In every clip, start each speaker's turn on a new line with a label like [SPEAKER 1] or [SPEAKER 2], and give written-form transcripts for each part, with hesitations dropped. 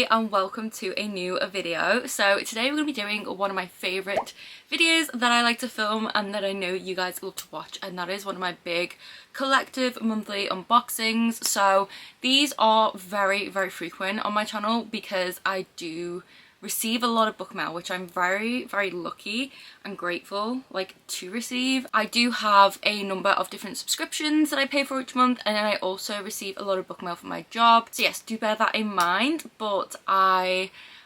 [SPEAKER 1] everybody and welcome to a new video. So today we're going to be doing one of my favourite videos that I like to film and that I know you guys love to watch, and that is one of my big collective monthly unboxings. So these are very frequent on my channel because I do receive a lot of book mail, which I'm very lucky and grateful to receive. I do have a number of different subscriptions that I pay for each month, and then I also receive a lot of book mail from my job, so yes, do bear that in mind. But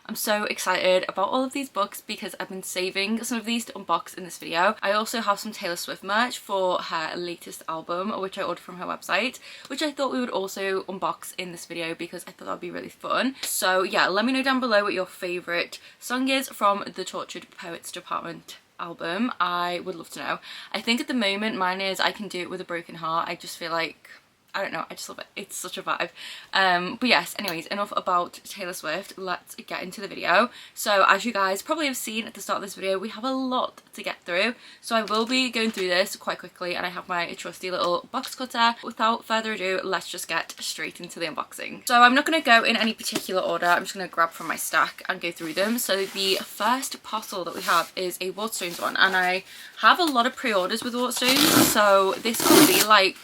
[SPEAKER 1] I'm so excited about all of these books because I've been saving some of these to unbox in this video. I also have some Taylor Swift merch for her latest album, which I ordered from her website, which I thought we would also unbox in this video because I thought that would be really fun. So yeah, let me know down below what your favourite song is from the Tortured Poets Department album. I would love to know. I think at the moment mine is I Can Do It With a Broken Heart. I just feel like, I don't know, I just love it. It's such a vibe. But yes, anyways, enough about Taylor Swift. Let's get into the video. So as you guys probably have seen at the start of this video, we have a lot to get through. So I will be going through this quite quickly, and I have my trusty little box cutter. Without further ado, let's just get straight into the unboxing. So I'm not going to go in any particular order. I'm just going to grab from my stack and go through them. So the first parcel that we have is a Waterstones one, and I have a lot of pre-orders with Waterstones, so this could be like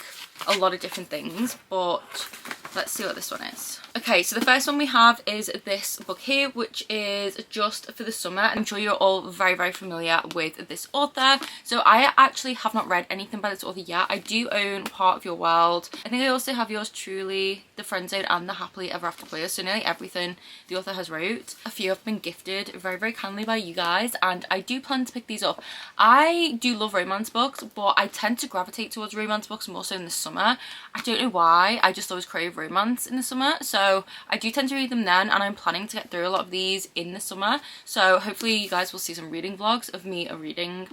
[SPEAKER 1] a lot of different things, but let's see what this one is. Okay, so the first one we have is this book here, which is Just for the Summer. I'm sure you're all very familiar with this author. So I actually have not read anything by this author yet. I do own Part of Your World. I think I also have Yours Truly, The Friend Zone, and The Happily Ever After players. So nearly everything the author has wrote. A few have been gifted very kindly by you guys, and I do plan to pick these up. I do love romance books, but I tend to gravitate towards romance books more so in the summer. I don't know why. I just always crave romance in the summer. So I do tend to read them then, and I'm planning to get through a lot of these in the summer. So hopefully you guys will see some reading vlogs of me reading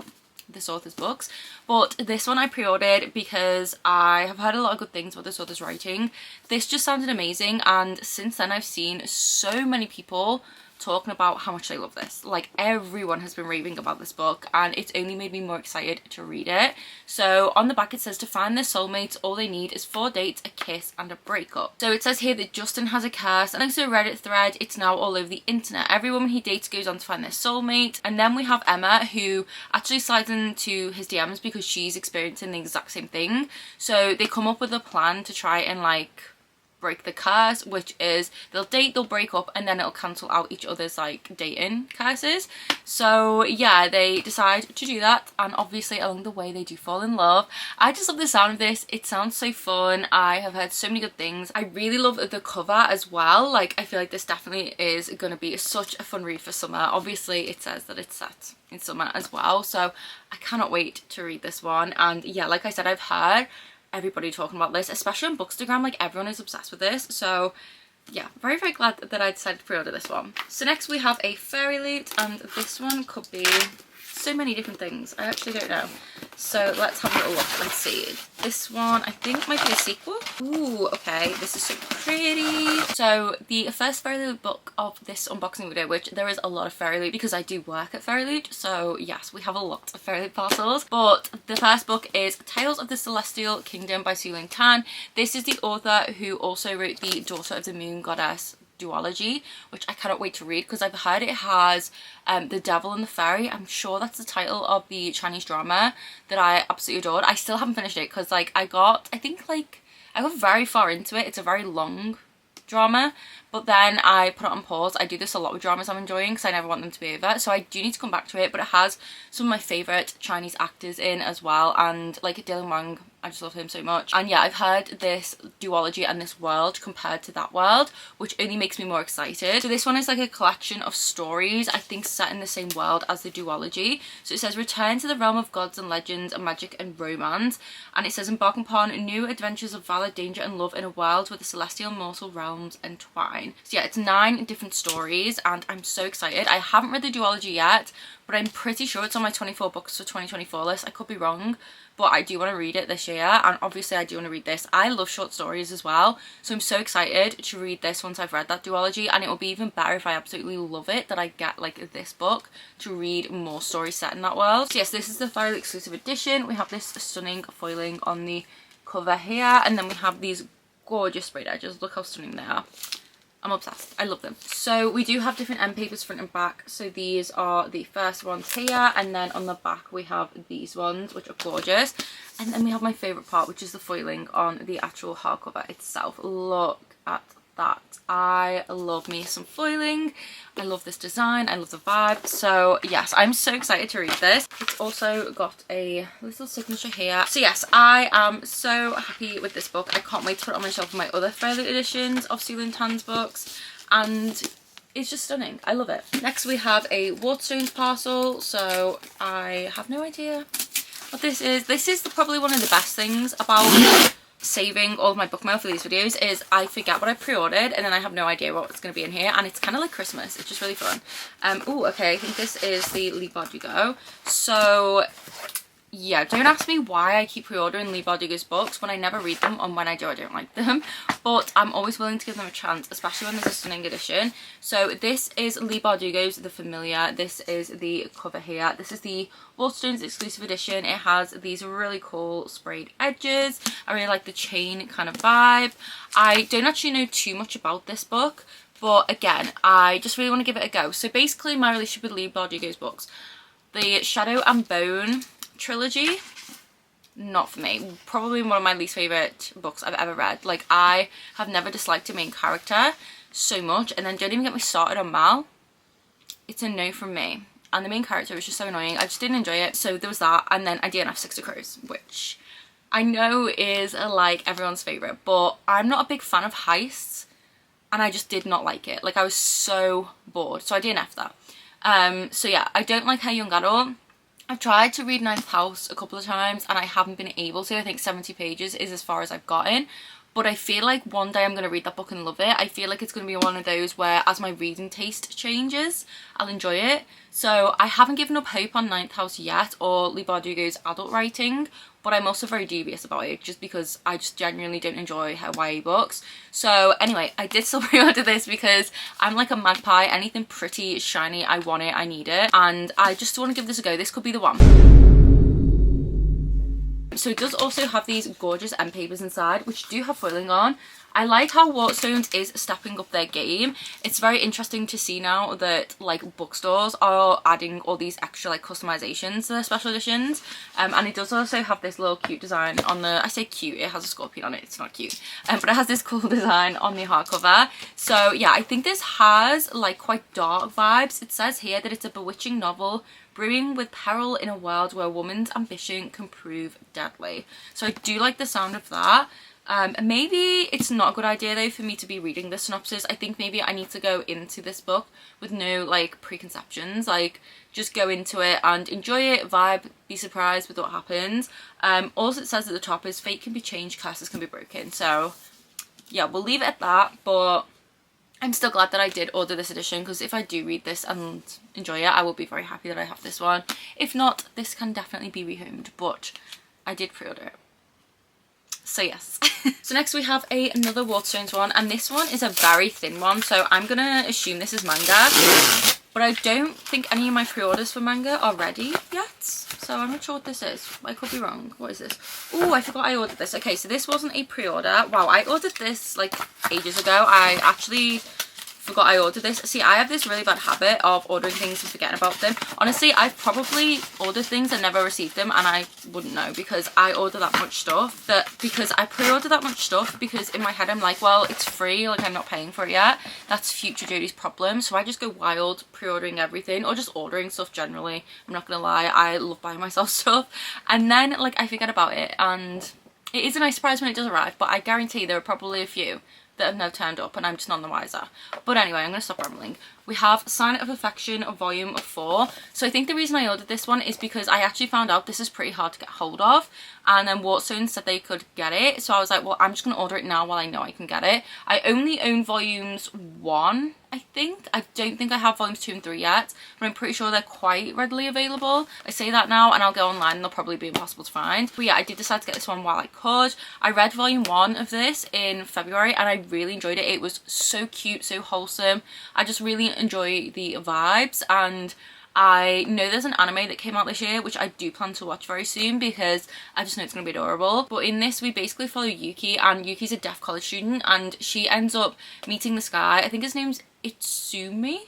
[SPEAKER 1] this author's books. But this one I pre-ordered because I have heard a lot of good things about this author's writing. This just sounded amazing, and since then I've seen so many people talking about how much they love this. Like, everyone has been raving about this book, and it's only made me more excited to read it. So on the back it says, to find their soulmates all they need is 4 dates, a kiss and a breakup. So it says here that Justin has a curse, and also a Reddit thread, it's now all over the internet. Every woman he dates goes on to find their soulmate. And then we have Emma, who actually slides into his DMs because she's experiencing the exact same thing. So they come up with a plan to try and break the curse, which is they'll date, they'll break up, and then it'll cancel out each other's dating curses. So yeah, they decide to do that, and obviously along the way they do fall in love. I just love the sound of this. It sounds so fun. I have heard so many good things. I really love the cover as well. I feel like this definitely is going to be such a fun read for summer. Obviously it says that it's set in summer as well, so I cannot wait to read this one. And yeah, like I said, I've heard everybody talking about this, especially on Bookstagram. Everyone is obsessed with this. So yeah, very glad that I decided to pre-order this one. So next we have a fairy loot, and this one could be so many different things. I actually don't know. So let's have a little look and see. This one I think might be a sequel. Ooh, okay, this is so pretty. So the first fairy loot book of this unboxing video, which there is a lot of fairy loot because I do work at Fairy Loot, so yes, we have a lot of fairy loot parcels. But the first book is Tales of the Celestial Kingdom by Su Ling Tan. This is the author who also wrote the Daughter of the Moon Goddess duology, which I cannot wait to read because I've heard it has The Devil and the Fairy. I'm sure that's the title of the Chinese drama that I absolutely adored. I still haven't finished it because I got very far into it. It's a very long drama, but then I put it on pause. I do this a lot with dramas I'm enjoying because I never want them to be over, so I do need to come back to it. But it has some of my favourite Chinese actors in as well, and Dylan Wang, I just love him so much. And yeah, I've heard this duology and this world compared to that world, which only makes me more excited. So this one is a collection of stories, I think set in the same world as the duology. So it says, return to the realm of gods and legends and magic and romance. And it says, embark upon new adventures of valor, danger and love in a world where the celestial and mortal realms entwine. So yeah, it's 9 different stories, and I'm so excited. I haven't read the duology yet, but I'm pretty sure it's on my 24 books for 2024 list. I could be wrong, but I do want to read it this year, and obviously I do want to read this. I love short stories as well, so I'm so excited to read this once I've read that duology. And it will be even better if I absolutely love it that I get this book to read more stories set in that world. So yes, this is the Fairy exclusive edition. We have this stunning foiling on the cover here, and then we have these gorgeous sprayed edges. Look how stunning they are. I'm obsessed. I love them. So we do have different end papers front and back. So these are the first ones here, and then on the back we have these ones, which are gorgeous. And then we have my favourite part, which is the foiling on the actual hardcover itself. Look at that. I love me some foiling. I love this design. I love the vibe. So yes, I'm so excited to read this. It's also got a little signature here. So yes, I am so happy with this book. I can't wait to put it on my shelf with my other further editions of Celine Tan's books, and it's just stunning. I love it. Next we have a Waterstones parcel. So I have no idea what this is. This is probably one of the best things about saving all of my book mail for these videos, is I forget what I pre-ordered and then I have no idea what's going to be in here, and it's kind of like Christmas. It's just really fun. Oh, okay, I think this is the Leigh Bardugo. So yeah, don't ask me why I keep pre-ordering Leigh Bardugo's books when I never read them, and when I do I don't like them, but I'm always willing to give them a chance, especially when there's a stunning edition. So this is Leigh Bardugo's The Familiar. This is the cover here. This is the Waterstones exclusive edition. It has these really cool sprayed edges. I really like the chain kind of vibe. I don't actually know too much about this book, but again, I just really want to give it a go. So basically my relationship with Leigh Bardugo's books, the Shadow and Bone trilogy, not for me. Probably one of my least favourite books I've ever read. Like, I have never disliked a main character so much, and then don't even get me started on Mal. It's a no from me. And the main character was just so annoying. I just didn't enjoy it. So there was that, and then I DNF Six of Crows, which I know is like everyone's favourite, but I'm not a big fan of heists, and I just did not like it. Like, I was so bored, so I DNF'd that. So yeah, I don't like her young adult. I've tried to read Ninth House a couple of times and I haven't been able to. I think 70 pages is as far as I've gotten. But I feel like one day I'm going to read that book and love it. I feel like it's going to be one of those where as my reading taste changes, I'll enjoy it. So I haven't given up hope on Ninth House yet, or Leigh Bardugo's adult writing. But I'm also very dubious about it, just because I just genuinely don't enjoy her YA books. So anyway, I did still pre-order this because I'm like a magpie. Anything pretty, shiny, I want it, I need it. And I just want to give this a go. This could be the one. So it does also have these gorgeous end papers inside, which do have foiling on. I like how Waterstones is stepping up their game. It's very interesting to see now that like bookstores are adding all these extra like customizations to their special editions. And it does also have this little cute design on the, I say cute, it has a scorpion on it, it's not cute. But it has this cool design on the hardcover. So yeah, I think this has like quite dark vibes. It says here that it's a bewitching novel brewing with peril in a world where a woman's ambition can prove deadly. So I do like the sound of that. Maybe it's not a good idea though for me to be reading the synopsis. I think maybe I need to go into this book with no like preconceptions, like just go into it and enjoy it, vibe, be surprised with what happens. All it says at the top is fate can be changed, curses can be broken. So yeah, we'll leave it at that, but I'm still glad that I did order this edition, because if I do read this and enjoy it, I will be very happy that I have this one. If not, this can definitely be rehomed, but I did pre-order it. So yes. So next we have another Waterstones one, and this one is a very thin one, so I'm gonna assume this is Manga, but I don't think any of my pre-orders for Manga are ready yet, so I'm not sure what this is. I could be wrong. What is this? Oh, I forgot I ordered this. Okay, so this wasn't a pre-order. Wow, I ordered this like ages ago. I actually forgot I ordered this. See, I have this really bad habit of ordering things and forgetting about them. Honestly, I've probably ordered things and never received them, and I wouldn't know, because I order that much stuff. Because I pre-order that much stuff, because in my head I'm like, well, it's free, like I'm not paying for it yet. That's future Jodie's problem. So I just go wild pre-ordering everything, or just ordering stuff generally. I'm not gonna lie, I love buying myself stuff, and then like I forget about it, and it is a nice surprise when it does arrive. But I guarantee there are probably a few that have now turned up and I'm just none the wiser. But anyway, I'm going to stop rambling. We have Sign of Affection volume 4. So I think the reason I ordered this one is because I actually found out this is pretty hard to get hold of, and then Waterstones said they could get it, so I was like, well, I'm just going to order it now while I know I can get it. I only own volumes 1, I think. I don't think I have volumes 2 and 3 yet, but I'm pretty sure they're quite readily available. I say that now and I'll go online and they'll probably be impossible to find. But yeah, I did decide to get this one while I could. I read volume 1 of this in February and I really enjoyed it. It was so cute, so wholesome. I just really enjoy the vibes, and I know there's an anime that came out this year, which I do plan to watch very soon because I just know it's going to be adorable. But in this, we basically follow Yuki, and Yuki's a deaf college student, and she ends up meeting this guy. I think his name's Itsumi.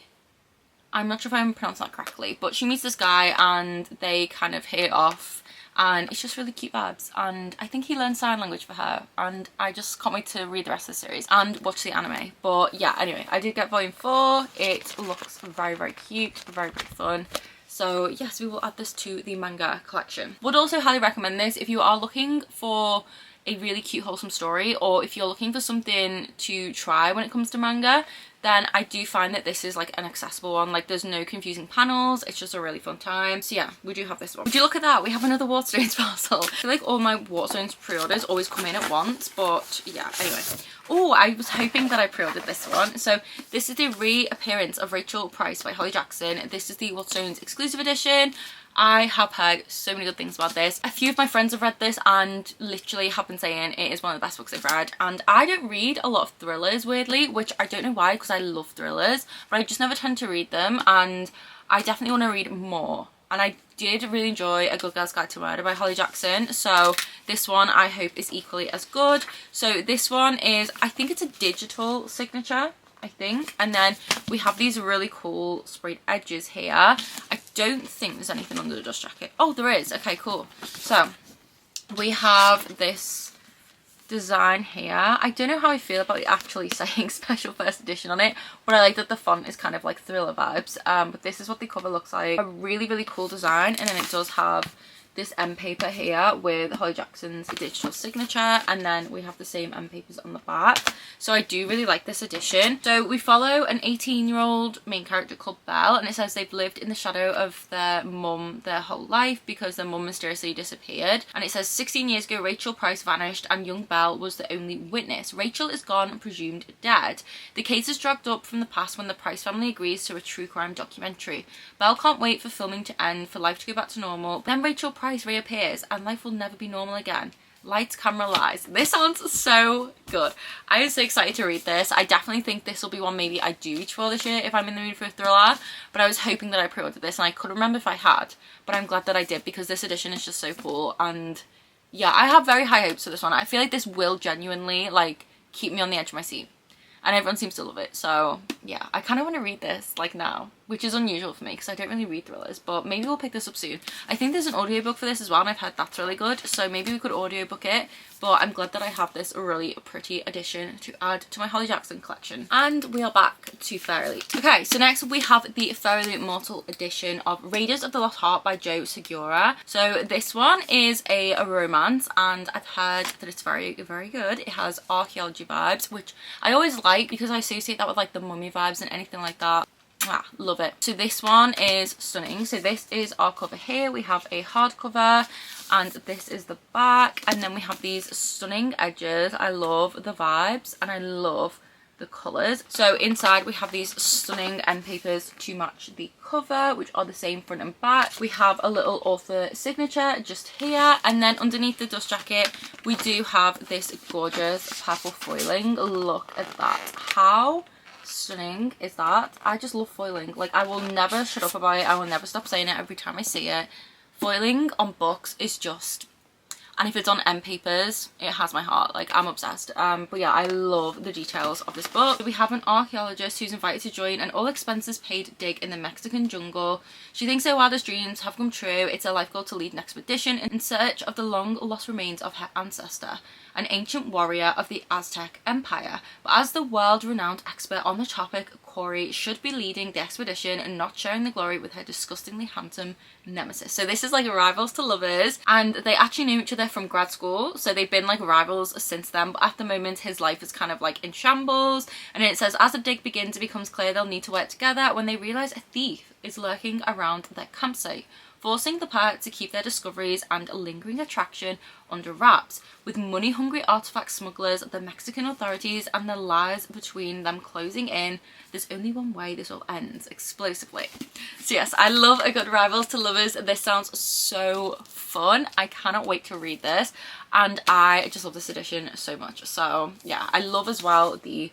[SPEAKER 1] I'm not sure if I'm pronouncing that correctly, but she meets this guy and they kind of hit it off, and it's just really cute vibes, and I think he learned sign language for her, and I just can't wait to read the rest of the series and watch the anime. But yeah, anyway, I did get volume 4. It looks very, very cute, very, very fun. So yes, we will add this to the manga collection. Would also highly recommend this if you are looking for a really cute wholesome story, or if you're looking for something to try when it comes to manga, then I do find that this is like an accessible one. Like, there's no confusing panels, it's just a really fun time. So yeah, we do have this one. Would you look at that, we have another Waterstones parcel. I feel like all my Waterstones pre-orders always come in at once, but yeah, anyway. Oh, I was hoping that I pre-ordered this one. So this is the reappearance of Rachel Price by Holly Jackson. This is the Waterstones exclusive edition. I have heard so many good things about this. A few of my friends have read this and literally have been saying it is one of the best books they've read. And I don't read a lot of thrillers, weirdly, which I don't know why, because I love thrillers, but I just never tend to read them, and I definitely want to read more. And I did really enjoy A Good Girl's Guide to Murder by Holly Jackson, so this one I hope is equally as good. So this one is, I think it's a digital signature, I think, and then we have these really cool sprayed edges here. I don't think there's anything under the dust jacket. Oh, there is. Okay, cool. So we have this design here. I don't know how I feel about it actually saying special first edition on it, but I like that the font is kind of like thriller vibes. But this is what the cover looks like. A really, really cool design, and then it does have this end paper here with Holly Jackson's digital signature, and then we have the same end papers on the back. So I do really like this edition. So we follow an 18-year-old main character called Belle, and it says they've lived in the shadow of their mum their whole life because their mum mysteriously disappeared. And it says 16 years ago Rachel Price vanished and young Belle was the only witness. Rachel is gone and presumed dead. The case is dragged up from the past when the Price family agrees to a true crime documentary. Belle can't wait for filming to end, for life to go back to normal. Then Rachel Price reappears and life will never be normal again. Lights, camera, lies. This sounds so good. I am so excited to read this. I definitely think this will be one maybe I do reach for this year if I'm in the mood for a thriller, but I was hoping that I pre-ordered this and I couldn't remember if I had, but I'm glad that I did because this edition is just so cool. And yeah, I have very high hopes for this one. I feel like this will genuinely like keep me on the edge of my seat, and everyone seems to love it. So yeah, I kind of want to read this like now, which is unusual for me because I don't really read thrillers, but maybe we'll pick this up soon. I think there's an audiobook for this as well, and I've heard that's really good, so maybe we could audiobook it. But I'm glad that I have this really pretty addition to add to my Holly Jackson collection. And we are back to Fairy. Okay, so next we have the Fairy Immortal edition of Raiders of the Lost Heart by Joe Segura. So this one is a romance, and I've heard that it's very, very good. It has archaeology vibes, which I always like because I associate that with like the mummy vibes and anything like that. Ah, love it. So this one is stunning. So this is our cover here. We have a hardcover, and this is the back, and then we have these stunning edges. I love the vibes and I love the colours. So inside we have these stunning end papers to match the cover, which are the same front and back. We have a little author signature just here, and then underneath the dust jacket we do have this gorgeous purple foiling. Look at that. How stunning is that? I just love foiling. Like, I will never shut up about it. I will never stop saying it every time I see it. Foiling on books is just, and if it's on end papers, it has my heart. Like, I'm obsessed. But yeah, I love the details of this book. We have an archaeologist who's invited to join an all expenses paid dig in the Mexican jungle. She thinks her wildest dreams have come true. It's her life goal to lead an expedition in search of the long lost remains of her ancestor, an ancient warrior of the Aztec Empire. But as the world-renowned expert on the topic, Corey should be leading the expedition and not sharing the glory with her disgustingly handsome nemesis. So this is like rivals to lovers, and they actually knew each other from grad school, so they've been like rivals since then. But at the moment his life is kind of like in shambles, and it says as the dig begins it becomes clear they'll need to work together when they realise a thief is lurking around their campsite, forcing the pair to keep their discoveries and lingering attraction under wraps. With money-hungry artifact smugglers, the Mexican authorities, and the lies between them closing in, there's only one way this all ends: explosively. So yes, I love a good rivals to lovers. This sounds so fun. I cannot wait to read this, and I just love this edition so much. So yeah, I love as well the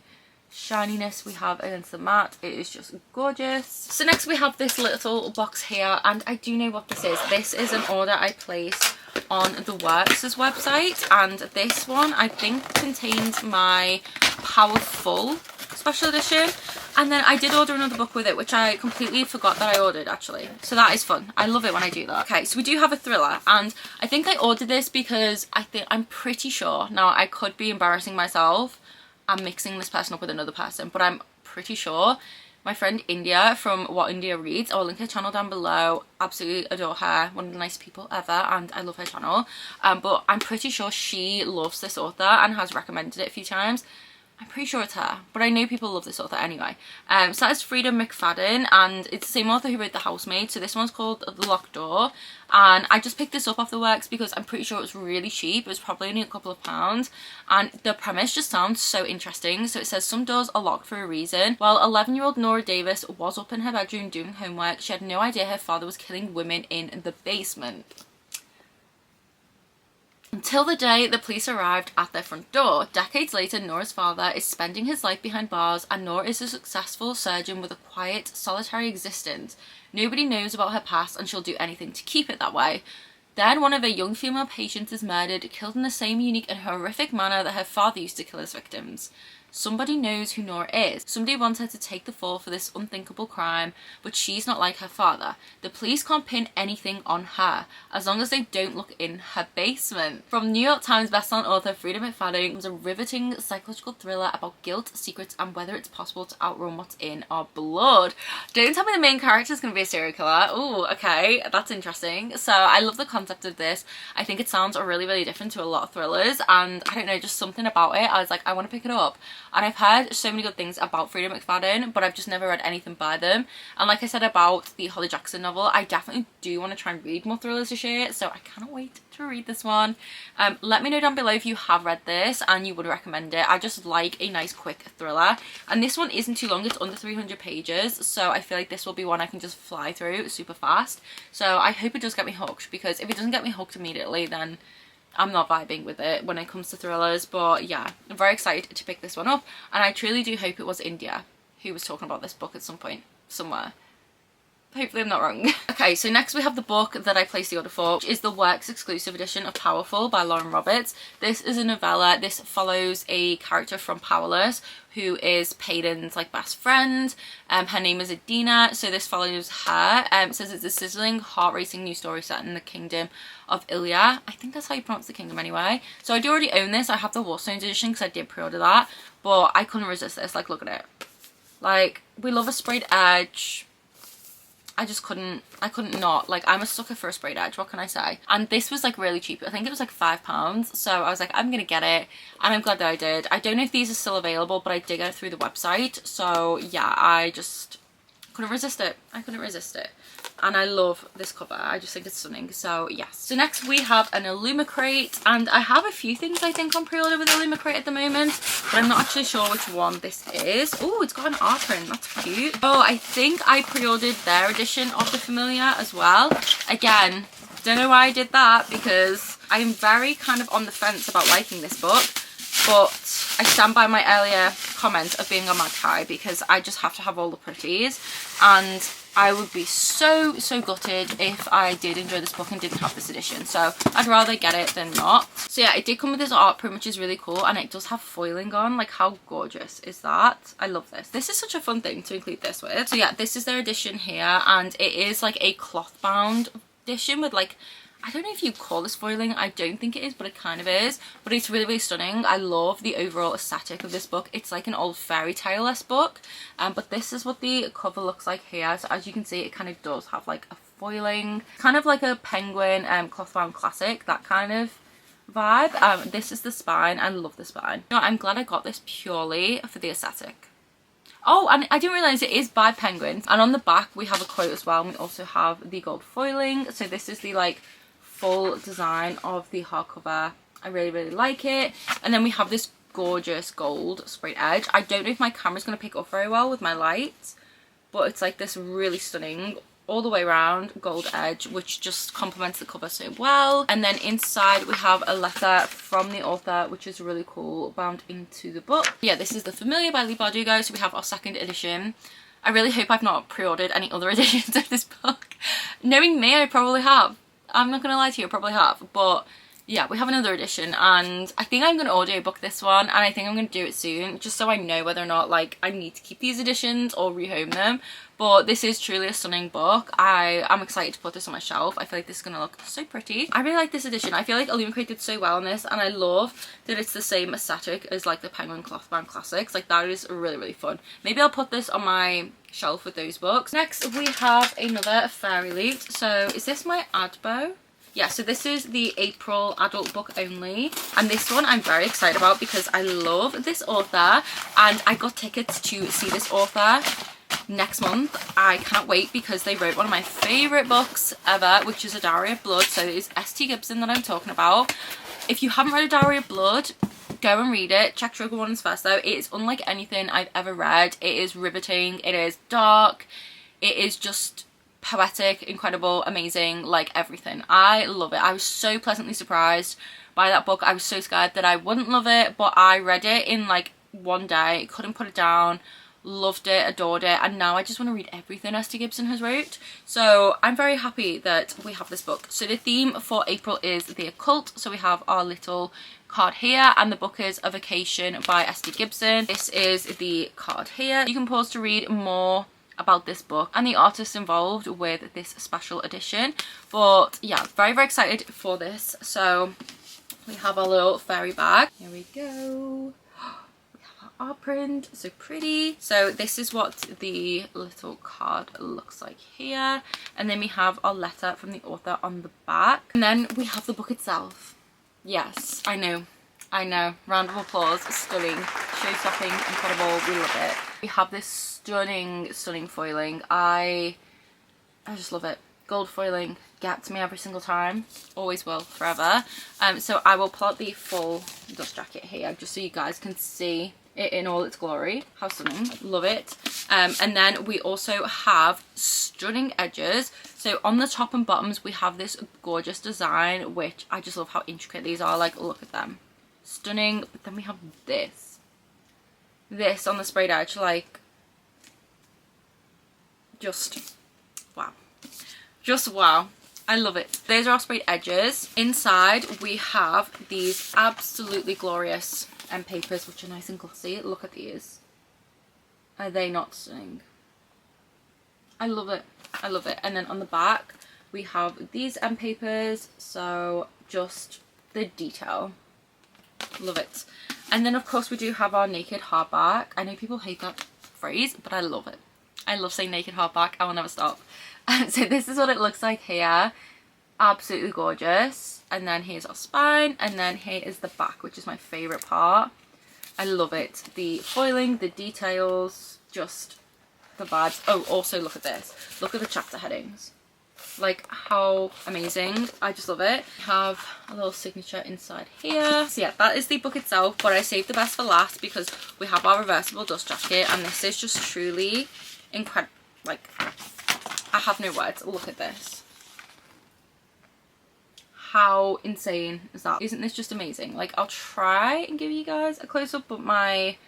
[SPEAKER 1] shininess we have against the matte. It is just gorgeous. So next we have this little box here, and I do know what this is. This is an order I placed on the Works' website, and this one I think contains my Powerful special edition. And then I did order another book with it, which I completely forgot that I ordered actually. So that is fun. I love it when I do that. Okay, so we do have a thriller, and I think I ordered this because I'm pretty sure, now I could be embarrassing myself, I'm mixing this person up with another person, but I'm pretty sure my friend India from What India Reads, I'll link her channel down below, absolutely adore her, one of the nicest people ever, and I love her channel. But I'm pretty sure she loves this author and has recommended it a few times. I'm pretty sure it's her, but I know people love this author anyway. So that is Freida McFadden, and it's the same author who wrote The Housemaid. So this one's called The Locked Door, and I just picked this up off the Works because I'm pretty sure it was really cheap. It was probably only a couple of pounds, and the premise just sounds so interesting. So it says some doors are locked for a reason. While 11-year-old Nora Davis was up in her bedroom doing homework, she had no idea her father was killing women in the basement. Until the day the police arrived at their front door. Decades later, Nora's father is spending his life behind bars, and Nora is a successful surgeon with a quiet, solitary existence. Nobody knows about her past, and she'll do anything to keep it that way. Then one of her young female patients is murdered, killed in the same unique and horrific manner that her father used to kill his victims. Somebody knows who Nora is. Somebody wants her to take the fall for this unthinkable crime, but she's not like her father. The police can't pin anything on her, as long as they don't look in her basement. From New York Times bestselling author Freida McFadden comes a riveting psychological thriller about guilt, secrets, and whether it's possible to outrun what's in our blood. Don't tell me the main character is going to be a serial killer. Ooh, okay, that's interesting. So I love the concept of this. I think it sounds really, really different to a lot of thrillers, and I don't know, just something about it. I was like, I want to pick it up. And I've heard so many good things about Freida McFadden, but I've just never read anything by them. And like I said about the Holly Jackson novel, I definitely do want to try and read more thrillers this year, so I cannot wait to read this one. Let me know down below if you have read this and you would recommend it. I just like a nice quick thriller, and this one isn't too long. It's under 300 pages, so I feel like this will be one I can just fly through super fast. So I hope it does get me hooked, because if it doesn't get me hooked immediately, then I'm not vibing with it when it comes to thrillers. But yeah, I'm very excited to pick this one up, and I truly do hope it was India who was talking about this book at some point somewhere. Hopefully I'm not wrong. Okay, so next we have the book that I placed the order for, which is the Works exclusive edition of Powerful by Lauren Roberts. This is a novella. This follows a character from Powerless who is Peyton's like best friend. Her name is Adina, so this follows her. It says it's a sizzling, heart-racing new story set in the kingdom of Ilya. I think that's how you pronounce the kingdom anyway. So I do already own this. I have the Waterstones edition because I did pre-order that, but I couldn't resist this. Like, look at it. Like, we love a sprayed edge. I couldn't not. Like, I'm a sucker for a sprayed edge, what can I say? And this was like really cheap. I think it was like £5. So I was like, I'm gonna get it, and I'm glad that I did. I don't know if these are still available, but I did get it through the website. So yeah, I just couldn't resist it. I couldn't resist it. And I love this cover. I just think it's stunning. So yes. So next we have an Illumicrate, and I have a few things I think on pre-order with Illumicrate at the moment, but I'm not actually sure which one this is. Oh, it's got an art print. That's cute. Oh, I think I pre-ordered their edition of The Familiar as well. Again, don't know why I did that, because I'm very kind of on the fence about liking this book, but I stand by my earlier comment of being a magpie, because I just have to have all the pretties, and I would be so gutted if I did enjoy this book and didn't have this edition. So I'd rather get it than not. So yeah, it did come with this art print, which is really cool, and it does have foiling on. Like, how gorgeous is that? I love this. This is such a fun thing to include this with. So yeah, this is their edition here, and it is like a cloth bound edition with like, I don't know if you call this foiling, I don't think it is, but it kind of is. But it's really, really stunning. I love the overall aesthetic of this book. It's like an old fairy tale-esque book. But this is what the cover looks like here. So as you can see, it kind of does have like a foiling, kind of like a penguin cloth-bound classic, that kind of vibe. This is the spine. I love the spine. You know, I'm glad I got this purely for the aesthetic. Oh, and I didn't realise it is by Penguin. And on the back, we have a quote as well. And we also have the gold foiling. So this is the like full design of the hardcover. I really, really like it. And then we have this gorgeous gold sprayed edge. I don't know if my camera's going to pick up very well with my lights, but it's like this really stunning all the way around gold edge, which just complements the cover so well. And then inside we have a letter from the author, which is really cool, bound into the book. Yeah, this is The Familiar by Leigh Bardugo. So we have our second edition. I really hope I've not pre-ordered any other editions of this book. Knowing me, I probably have. I'm not gonna lie to you, I probably have. But yeah, we have another edition, and I think I'm going to audiobook this one, and I think I'm going to do it soon, just so I know whether or not, like, I need to keep these editions or rehome them. But this is truly a stunning book. I'm excited to put this on my shelf. I feel like this is going to look so pretty. I really like this edition. I feel like Illumicrate did so well on this, and I love that it's the same aesthetic as, like, the Penguin Clothbound Classics. Like, that is really, really fun. Maybe I'll put this on my shelf with those books. Next, we have another fairy loot. So, is this my Adbo? Yeah, so this is the April adult book only, and this one I'm very excited about because I love this author, and I got tickets to see this author next month. I can't wait because they wrote one of my favourite books ever, which is A Diary of Blood. So it's Esty Gibson that I'm talking about. If you haven't read A Diary of Blood, go and read it. Check Trigger Warnings first though. It is unlike anything I've ever read. It is riveting, it is dark, it is just poetic, incredible, amazing, like everything. I love it. I was so pleasantly surprised by that book. I was so scared that I wouldn't love it, but I read it in like one day, couldn't put it down, loved it, adored it, and now I just want to read everything Esty Gibson has wrote. So I'm very happy that we have this book. So the theme for April is the occult, so we have our little card here, and the book is A Vacation by Esty Gibson. This is the card here. You can pause to read more about this book and the artists involved with this special edition. But yeah, very, very excited for this. So we have our little fairy bag. Here we go. We have our art print, so pretty. So this is what the little card looks like here. And then we have our letter from the author on the back. And then we have the book itself. Yes, I know. Round of applause. Stunning, show-stopping, incredible. We love it. We have this stunning foiling. I just love it. Gold foiling gets me every single time. Always will, forever. So I will pull out the full dust jacket here just so you guys can see it in all its glory. How stunning. Love it. And then we also have stunning edges. So on the top and bottoms we have this gorgeous design, which I just love how intricate these are. Like, look at them. Stunning. But then we have this on the sprayed edge, like, just wow. Just wow. I love it. Those are our sprayed edges. Inside we have these absolutely glorious end papers, which are nice and glossy. Look at these. Are they not stunning? I love it. I love it. And then on the back we have these end papers, so just the detail. Love it. And then of course we do have our naked hardback. I know people hate that phrase, but I love it. I love saying naked hardback. I will never stop. So this is what it looks like here. Absolutely gorgeous. And then here's our spine, and then here is the back, which is my favourite part. I love it. The foiling, the details, just the vibes. Oh, also look at this. Look at the chapter headings. Like, how amazing. I just love it. We have a little signature inside here. So yeah, that is the book itself, but I saved the best for last because we have our reversible dust jacket, and this is just truly incredible. Like, I have no words. Look at this. How insane is that? Isn't this just amazing? Like, I'll try and give you guys a close-up, but my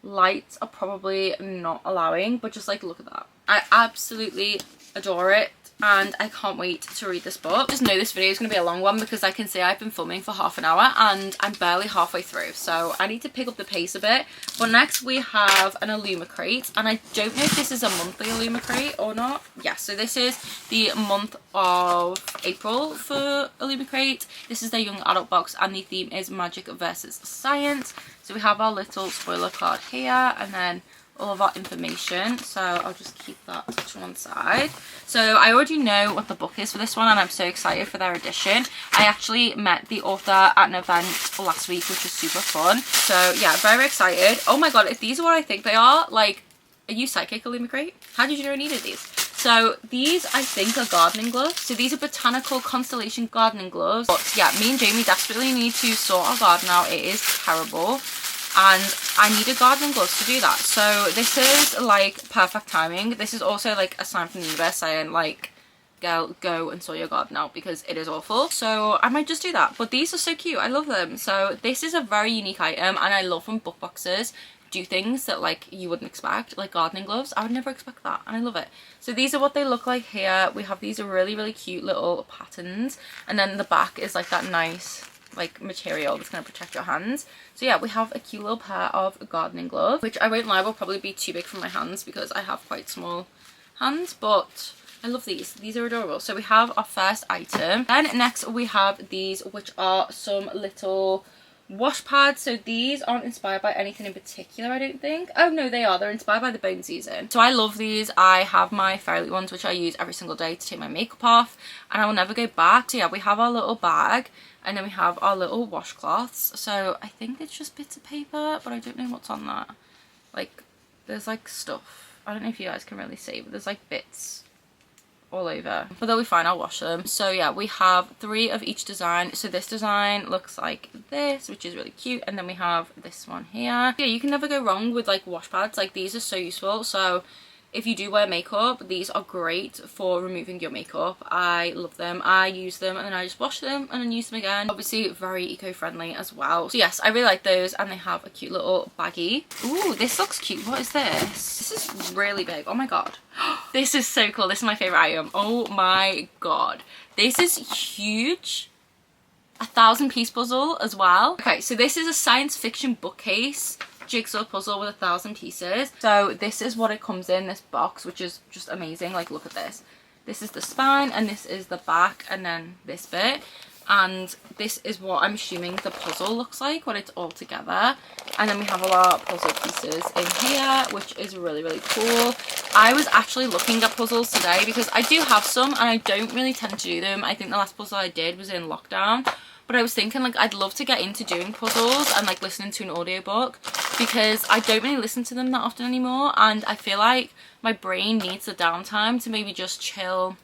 [SPEAKER 1] lights are probably not allowing, but just like, look at that. I absolutely adore it, and I can't wait to read this book. Just know this video is going to be a long one because I can see I've been filming for half an hour and I'm barely halfway through, so I need to pick up the pace a bit. But next we have an Illumicrate, and I don't know if this is a monthly Illumicrate or not. Yeah, so this is the month of April for Illumicrate. This is their young adult box, and the theme is magic versus science. So we have our little spoiler card here, and then all of our information, so I'll just keep that to one side. So I already know what the book is for this one, and I'm so excited for their edition. I actually met the author at an event last week, which was super fun. So yeah, very excited. Oh my god, if these are what I think they are, like, are you psychic, Illumicrate? How did you know I needed these? So these, I think, are gardening gloves. So these are botanical constellation gardening gloves. But yeah, me and Jamie desperately need to sort our garden out. It is terrible. and I needed gardening gloves to do that. So this is like perfect timing. This is also like a sign from the universe saying like, girl, go and sort your garden out because it is awful. So I might just do that. But these are so cute. I love them. So this is a very unique item, and I love when book boxes do things that like you wouldn't expect, like gardening gloves. I would never expect that, and I love it. So these are what they look like here. We have these really cute little patterns, and then the back is like that nice like material that's going to protect your hands. So yeah, we have a cute little pair of gardening gloves, which I won't lie will probably be too big for my hands because I have quite small hands, but I love these. These are adorable. So we have our first item. Then next we have these, which are some little wash pads. So these aren't inspired by anything in particular, I don't think. Oh no, they are. They're inspired by the bone season. So I love these. I have my Fairy ones, which I use every single day to take my makeup off, and I will never go back. So yeah, we have our little bag, and then we have our little washcloths. So I think it's just bits of paper, but I don't know what's on that. Like, there's like stuff. I don't know if you guys can really see, but there's like bits all over, but they'll be fine. I'll wash them. So yeah, we have 3 of each design. So this design looks like this, which is really cute, and then we have this one here. Yeah, you can never go wrong with like wash pads. Like, these are so useful. So if you do wear makeup, these are great for removing your makeup. I love them. I use them and then I just wash them and then use them again. Obviously very eco-friendly as well. So yes, I really like those, and they have a cute little baggie. Ooh, this looks cute. What is this? This is really big. Oh my god. This is so cool. This is my favorite item. Oh my god. This is huge. 1,000-piece puzzle as well. Okay, so this is a science fiction bookcase jigsaw puzzle with 1,000 pieces. So this is what it comes in, this box, which is just amazing. Like, look at this. This is the spine, and this is the back, and then this bit. And this is what I'm assuming the puzzle looks like when it's all together. And then we have a lot of puzzle pieces in here, which is really cool. I was actually looking at puzzles today because I do have some, and I don't really tend to do them. I think the last puzzle I did was in lockdown. But I was thinking, like, I'd love to get into doing puzzles and, like, listening to an audiobook, because I don't really listen to them that often anymore, and I feel like my brain needs the downtime to maybe just chill,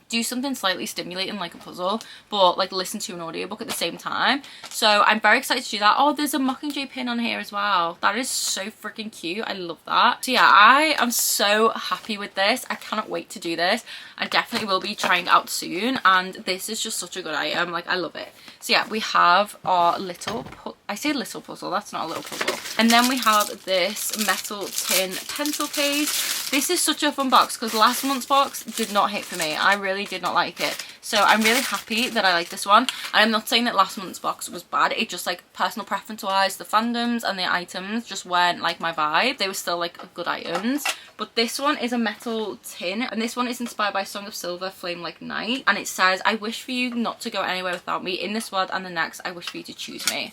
[SPEAKER 1] do something slightly stimulating like a puzzle, but like listen to an audiobook at the same time. So I'm very excited to do that. Oh, there's a Mockingjay pin on here as well. That is so freaking cute. I love that. So yeah, I am so happy with this. I cannot wait to do this. I definitely will be trying it out soon, and this is just such a good item. Like, I love it. So yeah, we have our little, I say little puzzle, that's not a little puzzle. And then we have this metal tin pencil case. This is such a fun box because last month's box did not hit for me. I really did not like it. So I'm really happy that I like this one. And I'm not saying that last month's box was bad. It just, like, personal preference wise, the fandoms and the items just weren't like my vibe. They were still like good items. But this one is a metal tin, and this one is inspired by Song of Silver, Flame Like Night. And it says, I wish for you not to go anywhere without me. In this world and the next, I wish for you to choose me.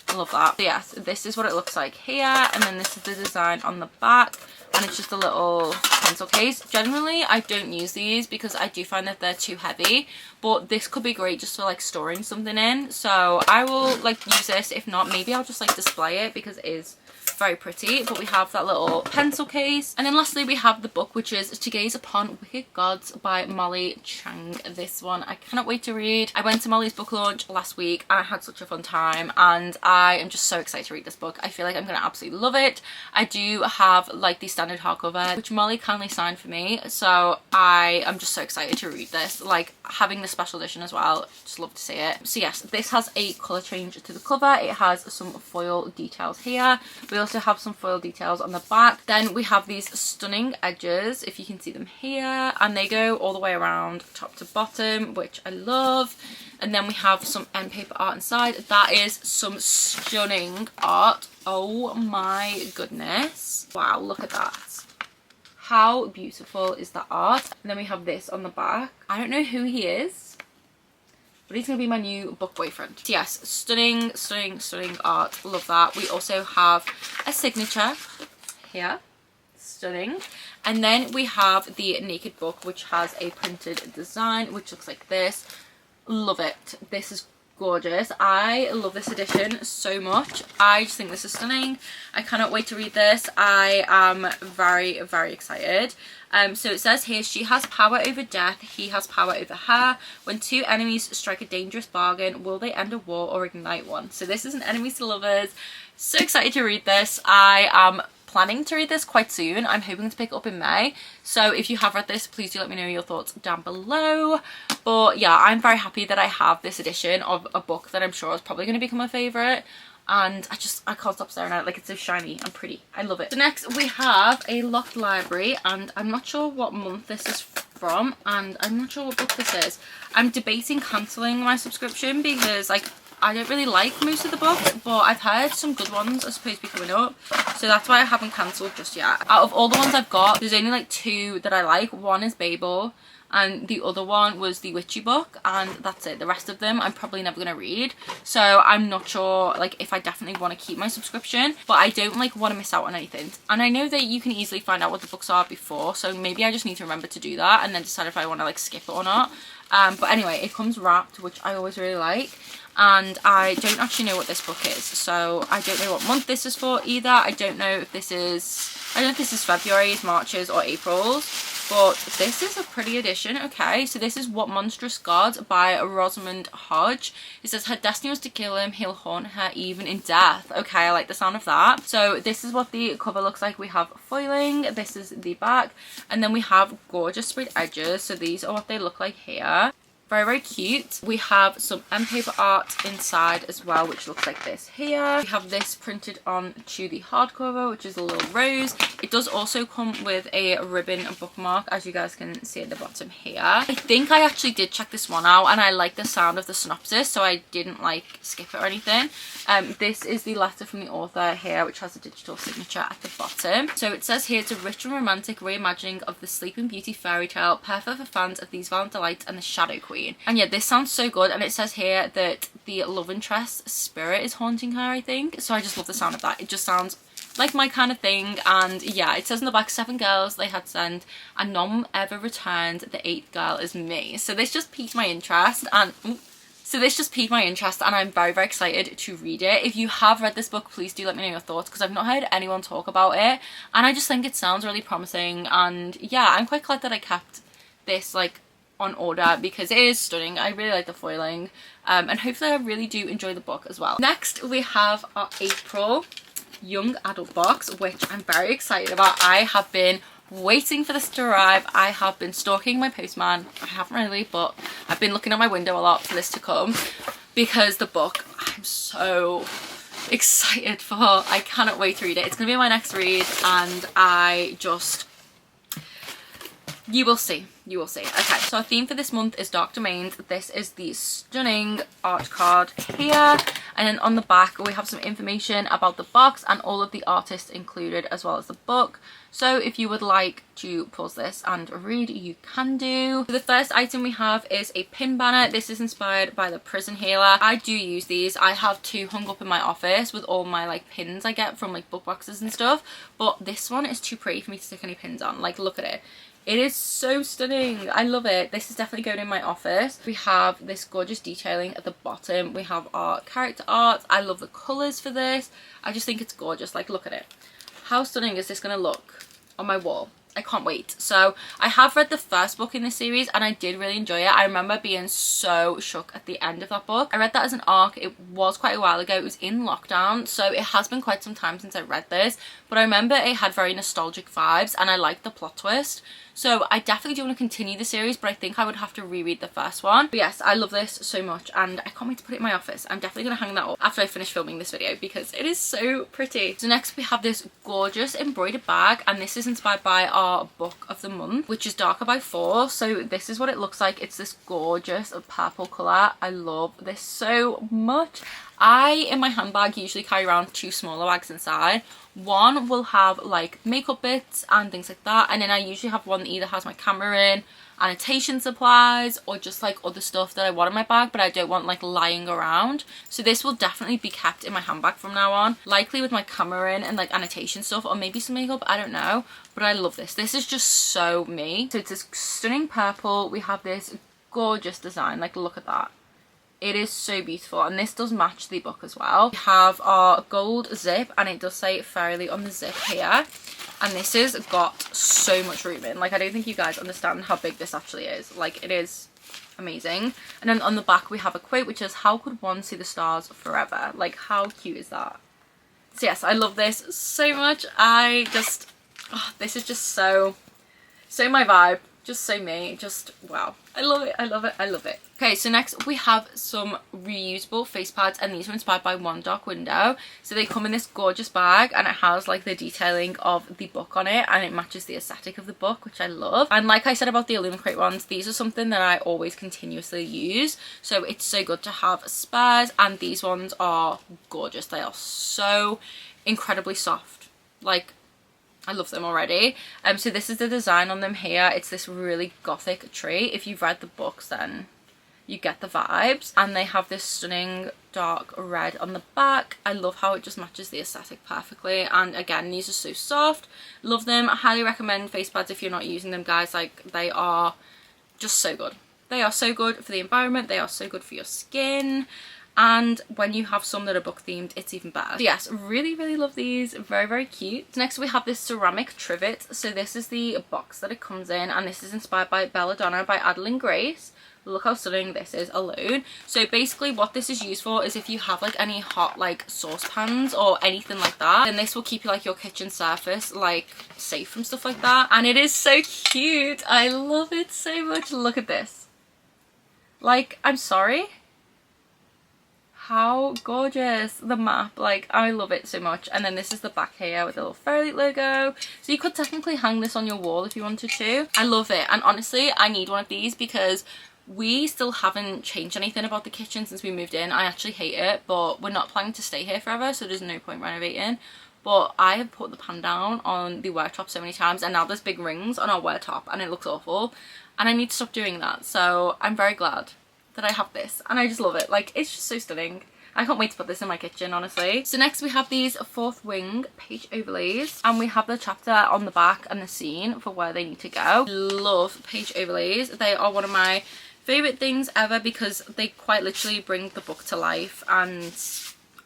[SPEAKER 1] I love that. So yes, this is what it looks like here, and then this is the design on the back, and it's just a little pencil case. Generally, I don't use these because I do find that they're too heavy, but this could be great just for like storing something in. So I will like use this. If not, maybe I'll just like display it because it is very pretty. But we have that little pencil case, and then lastly we have the book, which is To Gaze Upon Wicked Gods by Molly Chang. This one I cannot wait to read. I went to Molly's book launch last week and I had such a fun time, and I am just so excited to read this book. I feel like I'm gonna absolutely love it. I do have like the standard hardcover, which Molly kindly signed for me, so I am just so excited to read this. Like, having the special edition as well, just love to see it. So yes, this has a colour change to the cover. It has some foil details here. We also have some foil details on the back. Then we have these stunning edges, if you can see them here, and they go all the way around top to bottom, which I love. And then we have some end paper art inside. That is some stunning art. Oh my goodness. Wow, look at that. How beautiful is that art? And then we have this on the back. I don't know who he is, but he's gonna be my new book boyfriend. So yes, stunning, stunning, stunning art. Love that. We also have a signature here. Stunning. And then we have the naked book, which has a printed design, which looks like this. Love it. This is gorgeous. I love this edition so much. I just think this is stunning. I cannot wait to read this. I am very, very excited. So it says here, she has power over death, he has power over her. When two enemies strike a dangerous bargain, will they end a war or ignite one? So this is an enemies to lovers. So excited to read this. I am planning to read this quite soon. I'm hoping to pick it up in May. So if you have read this, please do let me know your thoughts down below. But yeah, I'm very happy that I have this edition of a book that I'm sure is probably going to become a favourite. And I can't stop staring at it. Like, it's so shiny and pretty. I love it. So next we have a locked library, and I'm not sure what month this is from, and I'm not sure what book this is. I'm debating cancelling my subscription because, like, I don't really like most of the books, but I've heard some good ones are supposed to be coming up, so that's why I haven't cancelled just yet. Out of all the ones I've got, there's only like 2 that I like. One is Babel, and the other one was the Witchy book, and that's it. The rest of them I'm probably never gonna read, so I'm not sure like if I definitely want to keep my subscription, but I don't like want to miss out on anything. And I know that you can easily find out what the books are before, so maybe I just need to remember to do that and then decide if I want to like skip it or not. But anyway, it comes wrapped, which I always really like, and I don't actually know what this book is, so I don't know what month this is for either. I don't know if this is February's, March's or April's. But this is a pretty edition. Okay, so this is What Monstrous God by Rosamund Hodge. It says her destiny was to kill him, he'll haunt her even in death. Okay, I like the sound of that. So this is what the cover looks like. We have foiling, this is the back, and then we have gorgeous sprayed edges. So these are what they look like here. Very, very cute. We have some end paper art inside as well, which looks like this here. We have this printed on to the hardcover, which is a little rose. It does also come with a ribbon bookmark, as you guys can see at the bottom here. I think I actually did check this one out, and I like the sound of the synopsis, so I didn't like skip it or anything. This is the letter from the author here, which has a digital signature at the bottom. So it says here, it's a rich and romantic reimagining of the Sleeping Beauty fairy tale, perfect for fans of these violent delights and the Shadow Queen. And yeah, this sounds so good, and it says here that the love interest spirit is haunting her, I think. So I just love the sound of that. It just sounds like my kind of thing. And yeah, it says in the back, 7 girls they had sent and none ever returned, the 8th girl is me. So this just piqued my interest, and I'm very, very excited to read it. If you have read this book, please do let me know your thoughts, because I've not heard anyone talk about it, and I just think it sounds really promising. And yeah, I'm quite glad that I kept this like on order because it is stunning. I really like the foiling, and hopefully I really do enjoy the book as well. Next we have our April young adult box, which I'm very excited about. I have been waiting for this to arrive. I have been stalking my postman. I haven't really, but I've been looking at my window a lot for this to come, because the book I'm so excited for. I cannot wait to read it. It's gonna be my next read, and you will see. You will see. Okay, so our theme for this month is Dark Domains. This is the stunning art card here, and then on the back we have some information about the box and all of the artists included, as well as the book. So if you would like to pause this and read, you can do. So the first item we have is a pin banner. This is inspired by the Prison Healer. I do use these. I have 2 hung up in my office with all my like pins I get from like book boxes and stuff, but this one is too pretty for me to stick any pins on. Like, look at it. It is so stunning. I love it. This is definitely going in my office. We have this gorgeous detailing at the bottom. We have our character art. I love the colours for this. I just think it's gorgeous. Like, look at it. How stunning is this going to look on my wall? I can't wait. So I have read the first book in this series, and I did really enjoy it. I remember being so shook at the end of that book. I read that as an ARC. It was quite a while ago. It was in lockdown, so it has been quite some time since I read this, but I remember it had very nostalgic vibes, and I liked the plot twist. So I definitely do want to continue the series, but I think I would have to reread the first one. But yes, I love this so much, and I can't wait to put it in my office. I'm definitely going to hang that up after I finish filming this video, because it is so pretty. So next we have this gorgeous embroidered bag, and this is inspired by our book of the month, which is Darker by 4. So this is what it looks like. It's this gorgeous purple colour. I love this so much. I, in my handbag, usually carry around 2 smaller bags inside. One will have like makeup bits and things like that, and then I usually have one that either has my camera in, annotation supplies, or just like other stuff that I want in my bag but I don't want like lying around. So this will definitely be kept in my handbag from now on, likely with my camera in and like annotation stuff, or maybe some makeup, I don't know. But I love this. This is just so me. So it's this stunning purple. We have this gorgeous design, like look at that. It is so beautiful, and this does match the book as well. We have our gold zip, and it does say Fairly on the zip here. And this has got so much room in. Like, I don't think you guys understand how big this actually is. Like, it is amazing. And then on the back we have a quote which is, how could one see the stars forever? Like, how cute is that? So yes, I love this so much. I just, oh, this is just so my vibe. Just so me. Just wow. I love it. I love it. I love it. Okay, so next we have some reusable face pads, and these were inspired by One Dark Window. So they come in this gorgeous bag, and it has like the detailing of the book on it, and it matches the aesthetic of the book, which I love. And like I said about the Illumicrate ones, these are something that I always continuously use, so it's so good to have spares. And these ones are gorgeous. They are so incredibly soft. Like, I love them already. So this is the design on them here. It's this really gothic tree. If you've read the books, then you get the vibes. And they have this stunning dark red on the back. I love how it just matches the aesthetic perfectly. And again, these are so soft. Love them. I highly recommend face pads if you're not using them, guys. Like, they are just so good. They are so good for the environment. They are so good for your skin. And when you have some that are book themed, it's even better. So yes, really love these. Very, very cute. Next we have this ceramic trivet. So this is the box that it comes in, and this is inspired by Belladonna by Adeline Grace. Look how stunning this is alone. So basically what this is used for is if you have like any hot like saucepans or anything like that, then this will keep like your kitchen surface like safe from stuff like that. And it is so cute. I love it so much. Look at this. Like, I'm sorry, how gorgeous. The map, like, I love it so much. And then this is the back here with the little Fairy logo. So you could technically hang this on your wall if you wanted to. I love it. And honestly, I need one of these because we still haven't changed anything about the kitchen since we moved in. I actually hate it, but we're not planning to stay here forever, so there's no point renovating. But I have put the pan down on the worktop so many times, and now there's big rings on our worktop and it looks awful, and I need to stop doing that. So I'm very glad that I have this, and I just love it. Like, it's just so stunning. I can't wait to put this in my kitchen, honestly. So next we have these Fourth Wing page overlays, and we have the chapter on the back and the scene for where they need to go. Love page overlays. They are one of my favorite things ever because they quite literally bring the book to life. And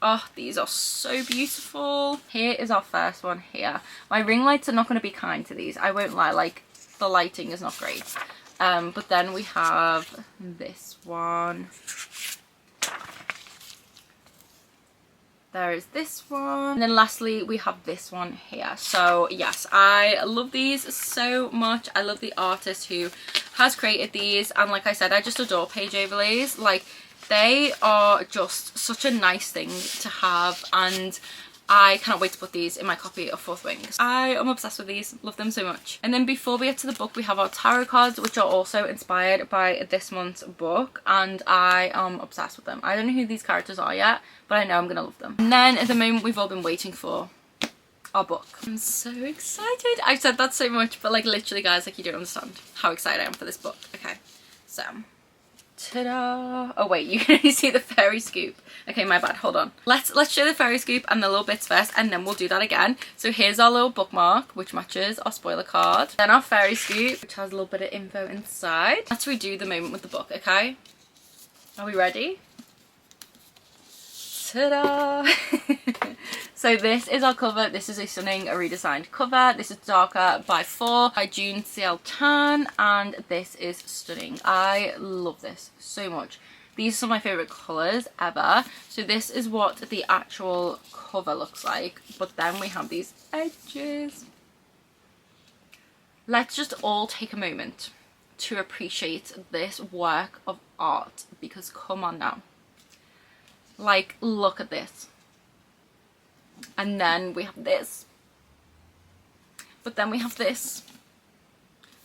[SPEAKER 1] oh, these are so beautiful. Here is our first one here. My ring lights are not going to be kind to these, I won't lie. Like, the lighting is not great. But then we have this one. There is this one. And then lastly, we have this one here. So yes, I love these so much. I love the artist who has created these. And like I said, I just adore page overlays. Like, they are just such a nice thing to have. And I cannot wait to put these in my copy of Fourth Wings. I am obsessed with these. Love them so much. And then before we get to the book, we have our tarot cards, which are also inspired by this month's book. And I am obsessed with them. I don't know who these characters are yet, but I know I'm going to love them. And then at the moment we've all been waiting for, our book. I'm so excited. I've said that so much, but like literally, guys, like, you don't understand how excited I am for this book. Okay, so ta-da! Oh wait, you can only see the fairy scoop. Okay, my bad, hold on. Let's show the fairy scoop and the little bits first, and then we'll do that again. So here's our little bookmark, which matches our spoiler card. Then our fairy scoop, which has a little bit of info inside. Let's redo the moment with the book, okay? Are we ready? Ta-da! So this is our cover. This is a stunning redesigned cover. This is Darker by 4 by June CL Tan, and this is stunning. I love this so much. These are some of my favourite colours ever. So this is what the actual cover looks like, but then we have these edges. Let's just all take a moment to appreciate this work of art, because come on now. Like, look at this. And then we have this. But then we have this.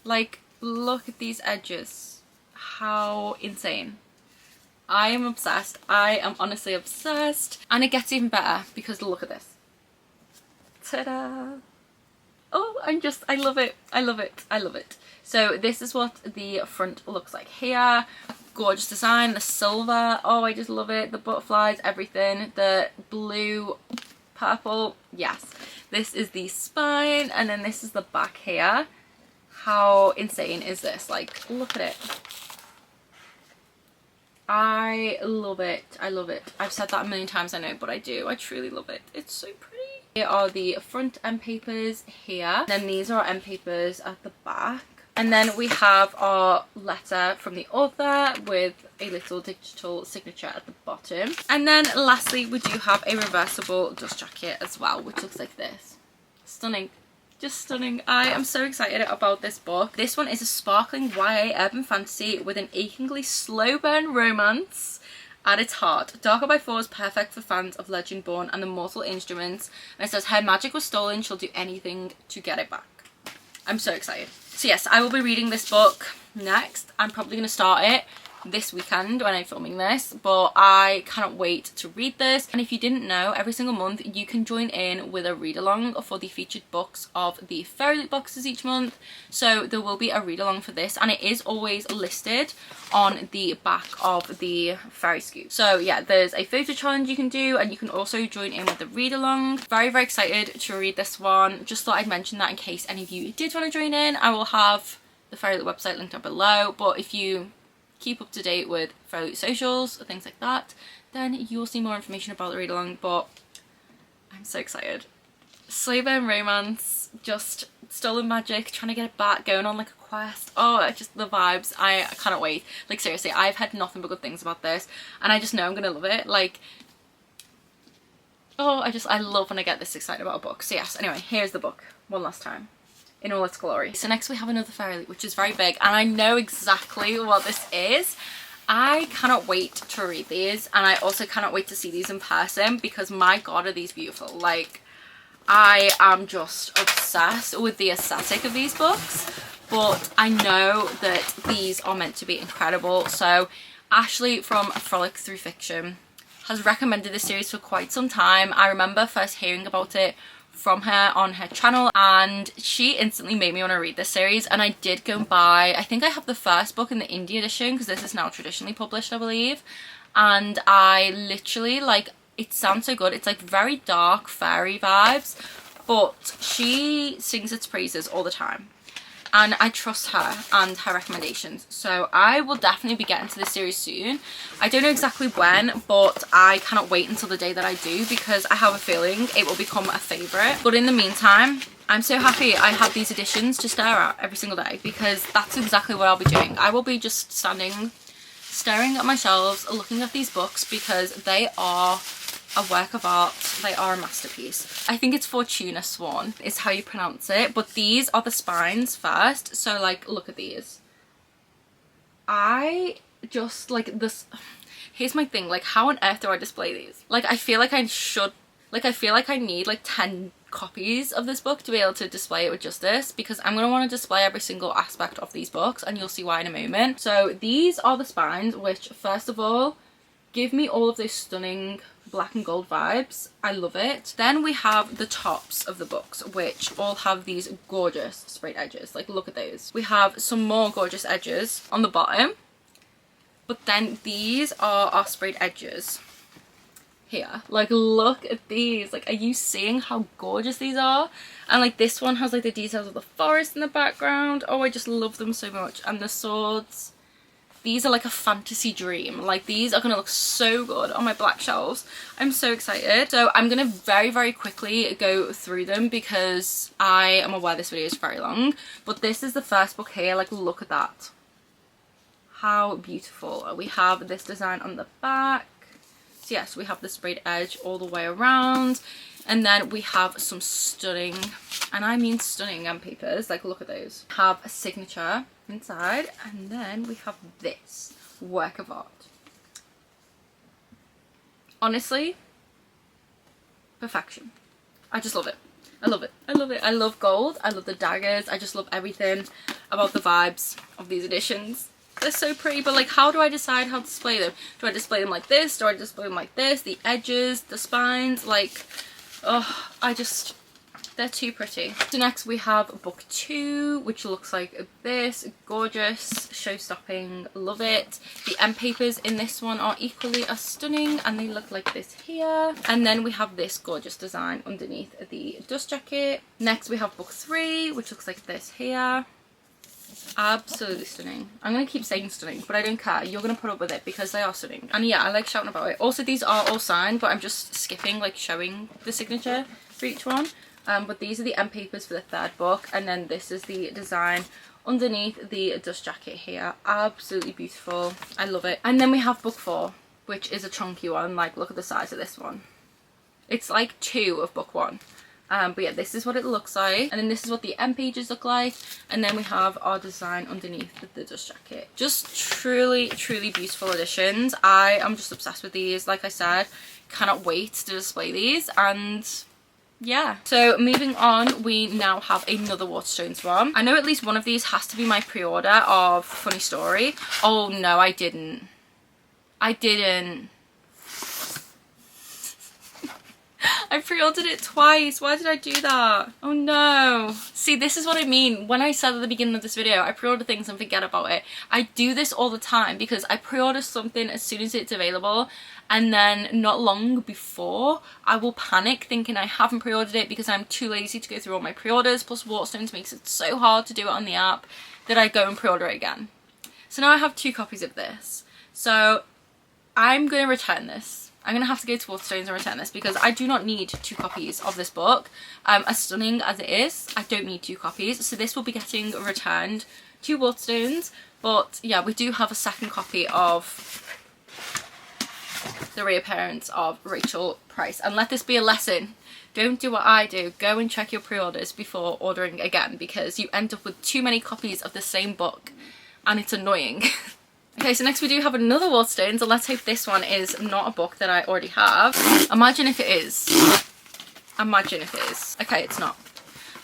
[SPEAKER 1] Like, look at these edges. How insane. I am obsessed. I am honestly obsessed. And it gets even better because look at this. Ta-da! Oh, I love it. I love it. I love it. So this is what the front looks like here. Gorgeous design, the silver, oh, I just love it. The butterflies, everything, the blue, purple, yes. This is the spine, and then this is the back here. How insane is this? Like, look at it. I love it. I love it. I've said that a million times, I know, but I do. I truly love it. It's so pretty. Here are the front end papers here. Then these are our end papers at the back. And then we have our letter from the author with a little digital signature at the bottom. And then lastly, we do have a reversible dust jacket as well, which looks like this. Stunning. Just stunning. I am so excited about this book. This one is a sparkling YA urban fantasy with an achingly slow burn romance at its heart. Darker by 4 is perfect for fans of Legendborn and the Mortal Instruments. And it says, her magic was stolen, she'll do anything to get it back. I'm so excited. So yes, I will be reading this book next. I'm probably going to start it this weekend when I'm filming this, but I cannot wait to read this. And if you didn't know, every single month you can join in with a read along for the featured books of the Fairy Loot boxes each month. So there will be a read along for this, and it is always listed on the back of the Fairy Scoop. So yeah, there's a photo challenge you can do, and you can also join in with the read along. Very, very excited to read this one. Just thought I'd mention that in case any of you did want to join in. I will have the Fairy Loot website linked down below, but if you keep up to date with Fairy Loot socials, things like that, then you'll see more information about the read along. But I'm so excited. Slow burn romance, just stolen magic, trying to get it back, going on like a quest. Oh, just the vibes. I cannot wait. Like seriously, I've had nothing but good things about this, and I just know I'm gonna love it. Like, oh, I love when I get this excited about a book. So yes, anyway, here's the book one last time in all its glory. So next we have another Fairy Loot, which is very big, and I know exactly what this is. I cannot wait to read these, and I also cannot wait to see these in person, because my god, are these beautiful. Like, I am just obsessed with the aesthetic of these books, but I know that these are meant to be incredible. So Ashley from Frolic Through Fiction has recommended this series for quite some time. I remember first hearing about it from her on her channel, and she instantly made me want to read this series. And I did go and buy, I think I have the first book in the indie edition, because this is now traditionally published, I believe. And I literally, like, it sounds so good. It's like very dark fairy vibes, but she sings its praises all the time, and I trust her and her recommendations. So I will definitely be getting to this series soon. I don't know exactly when, but I cannot wait until the day that I do, because I have a feeling it will become a favourite. But in the meantime, I'm so happy I have these editions to stare at every single day, because that's exactly what I'll be doing. I will be just staring at my shelves, looking at these books, because they are a work of art. They are a masterpiece. I think it's Fortuna Sworn is how you pronounce it, but these are the spines first. So like, look at these. I just like this. Here's my thing, like, how on earth do I display these? Like, I feel like I should, like, I feel like I need like 10 copies of this book to be able to display it with justice, because I'm going to want to display every single aspect of these books, and you'll see why in a moment. So these are the spines, which first of all give me all of those stunning black and gold vibes. I love it. Then we have the tops of the books, which all have these gorgeous sprayed edges. Like, look at those. We have some more gorgeous edges on the bottom, but then these are our sprayed edges here. Like, look at these. Like, are you seeing how gorgeous these are? And like, this one has like the details of the forest in the background. Oh, I just love them so much. And the swords, these are like a fantasy dream. Like, these are gonna look so good on my black shelves. I'm so excited. So I'm gonna very, very quickly go through them, because I am aware this video is very long. But this is the first book here. Like, look at that. How beautiful. We have this design on the back. So yes, we have the sprayed edge all the way around. And then we have some stunning, and I mean stunning, end papers. Like, look at those. Have a signature inside, and then we have this work of art. Honestly, perfection. I just love it. I love it. I love it. I love gold. I love the daggers. I just love everything about the vibes of these editions. They're so pretty, but like, how do I decide how to display them? Do I display them like this? Do I display them like this? The edges, the spines, like, oh, they're too pretty. So next we have book 2, which looks like this. Gorgeous, show-stopping, love it. The end papers in this one are equally as stunning, and they look like this here. And then we have this gorgeous design underneath the dust jacket. Next we have book 3, which looks like this here. Absolutely stunning. I'm going to keep saying stunning, but I don't care. You're going to put up with it because they are stunning. And yeah, I like shouting about it. Also, these are all signed, but I'm just skipping, like, showing the signature for each one. But these are the end papers for the third book, and then this is the design underneath the dust jacket here. Absolutely beautiful. I love it. And then we have book 4, which is a chunky one. Like, look at the size of this one. It's like 2 of book 1. But yeah, this is what it looks like, and then this is what the end pages look like, and then we have our design underneath the dust jacket. Just truly beautiful editions. I am just obsessed with these. Like I said, cannot wait to display these. And yeah, so moving on, we now have another Waterstones one. I know at least one of these has to be my pre-order of Funny Story. Oh no, I didn't. I pre-ordered it twice. Why did I do that? Oh no. See, this is what I mean. When I said at the beginning of this video, I pre-order things and forget about it. I do this all the time because I pre-order something as soon as it's available, and then not long before I will panic thinking I haven't pre-ordered it because I'm too lazy to go through all my pre-orders. Plus Waterstones makes it so hard to do it on the app that I go and pre-order it again. So now I have 2 copies of this. So I'm going to return this. I'm going to have to go to Waterstones and return this because I do not need 2 copies of this book. As stunning as it is, I don't need 2 copies. So this will be getting returned to Waterstones. But yeah, we do have a second copy of the reappearance of Rachel Price. And let this be a lesson. Don't do what I do. Go and check your pre-orders before ordering again, because you end up with too many copies of the same book and it's annoying. Okay, so next we do have another Waterstones, and let's hope this one is not a book that I already have. Imagine if it is. Imagine if it is. Okay, it's not.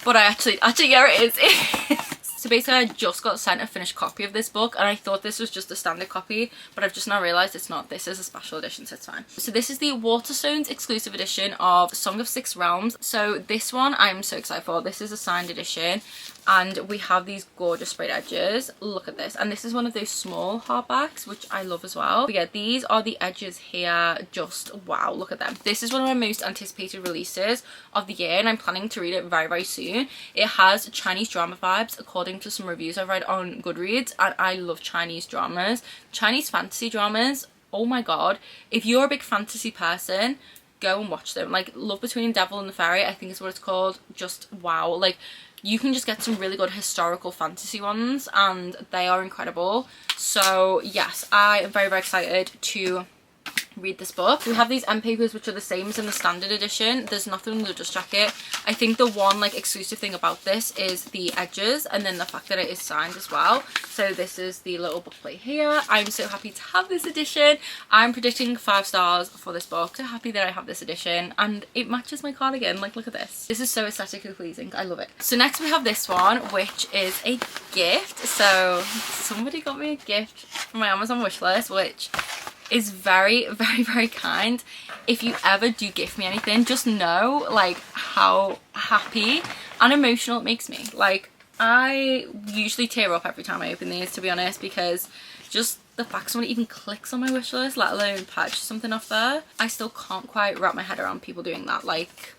[SPEAKER 1] But actually, yeah, it is. So basically, I just got sent a finished copy of this book, and I thought this was just a standard copy, but I've just now realised it's not. This is a special edition, so it's fine. So this is the Waterstones exclusive edition of Song of Six Realms. So this one I'm so excited for. This is a signed edition, and we have these gorgeous sprayed edges. Look at this. And this is one of those small hardbacks, which I love as well. But yeah, these are the edges here. Just wow, look at them. This is one of my most anticipated releases of the year, and I'm planning to read it very soon. It has Chinese drama vibes according to some reviews I've read on Goodreads, and I love Chinese dramas. Chinese fantasy dramas, oh my god. If you're a big fantasy person, go and watch them. Like Love Between the Devil and the Fairy, I think is what it's called. Just wow. Like, you can just get some really good historical fantasy ones, and they are incredible. So yes, I am very excited to read this book. We have these end papers which are the same as in the standard edition. There's nothing in the dust jacket. I think the one like exclusive thing about this is the edges, and then the fact that it is signed as well. So this is the little bookplate here. I'm so happy to have this edition. I'm predicting 5 stars for this book. So happy that I have this edition, and it matches my cardigan. Like, look at this. This is so aesthetically pleasing. I love it. So next we have this one, which is a gift. So somebody got me a gift from my Amazon wishlist, which is very kind. If you ever do gift me anything, just know like how happy and emotional it makes me. Like, I usually tear up every time I open these, to be honest, because just the fact someone even clicks on my wish list, let alone purchase something off there, I still can't quite wrap my head around people doing that. Like,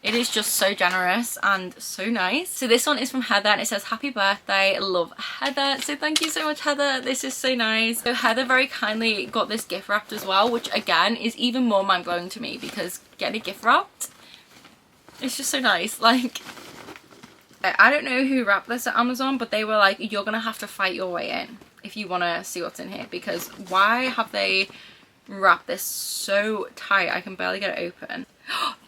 [SPEAKER 1] it is just so generous and so nice. So this one is from Heather, and it says, happy birthday, love, Heather. So thank you so much, Heather. This is so nice. So Heather very kindly got this gift wrapped as well, which again is even more mind-blowing to me, because getting a gift wrapped, it's just so nice. Like, I don't know who wrapped this at Amazon, but they were like, you're gonna have to fight your way in if you want to see what's in here, because why have they wrapped this so tight? I can barely get it open.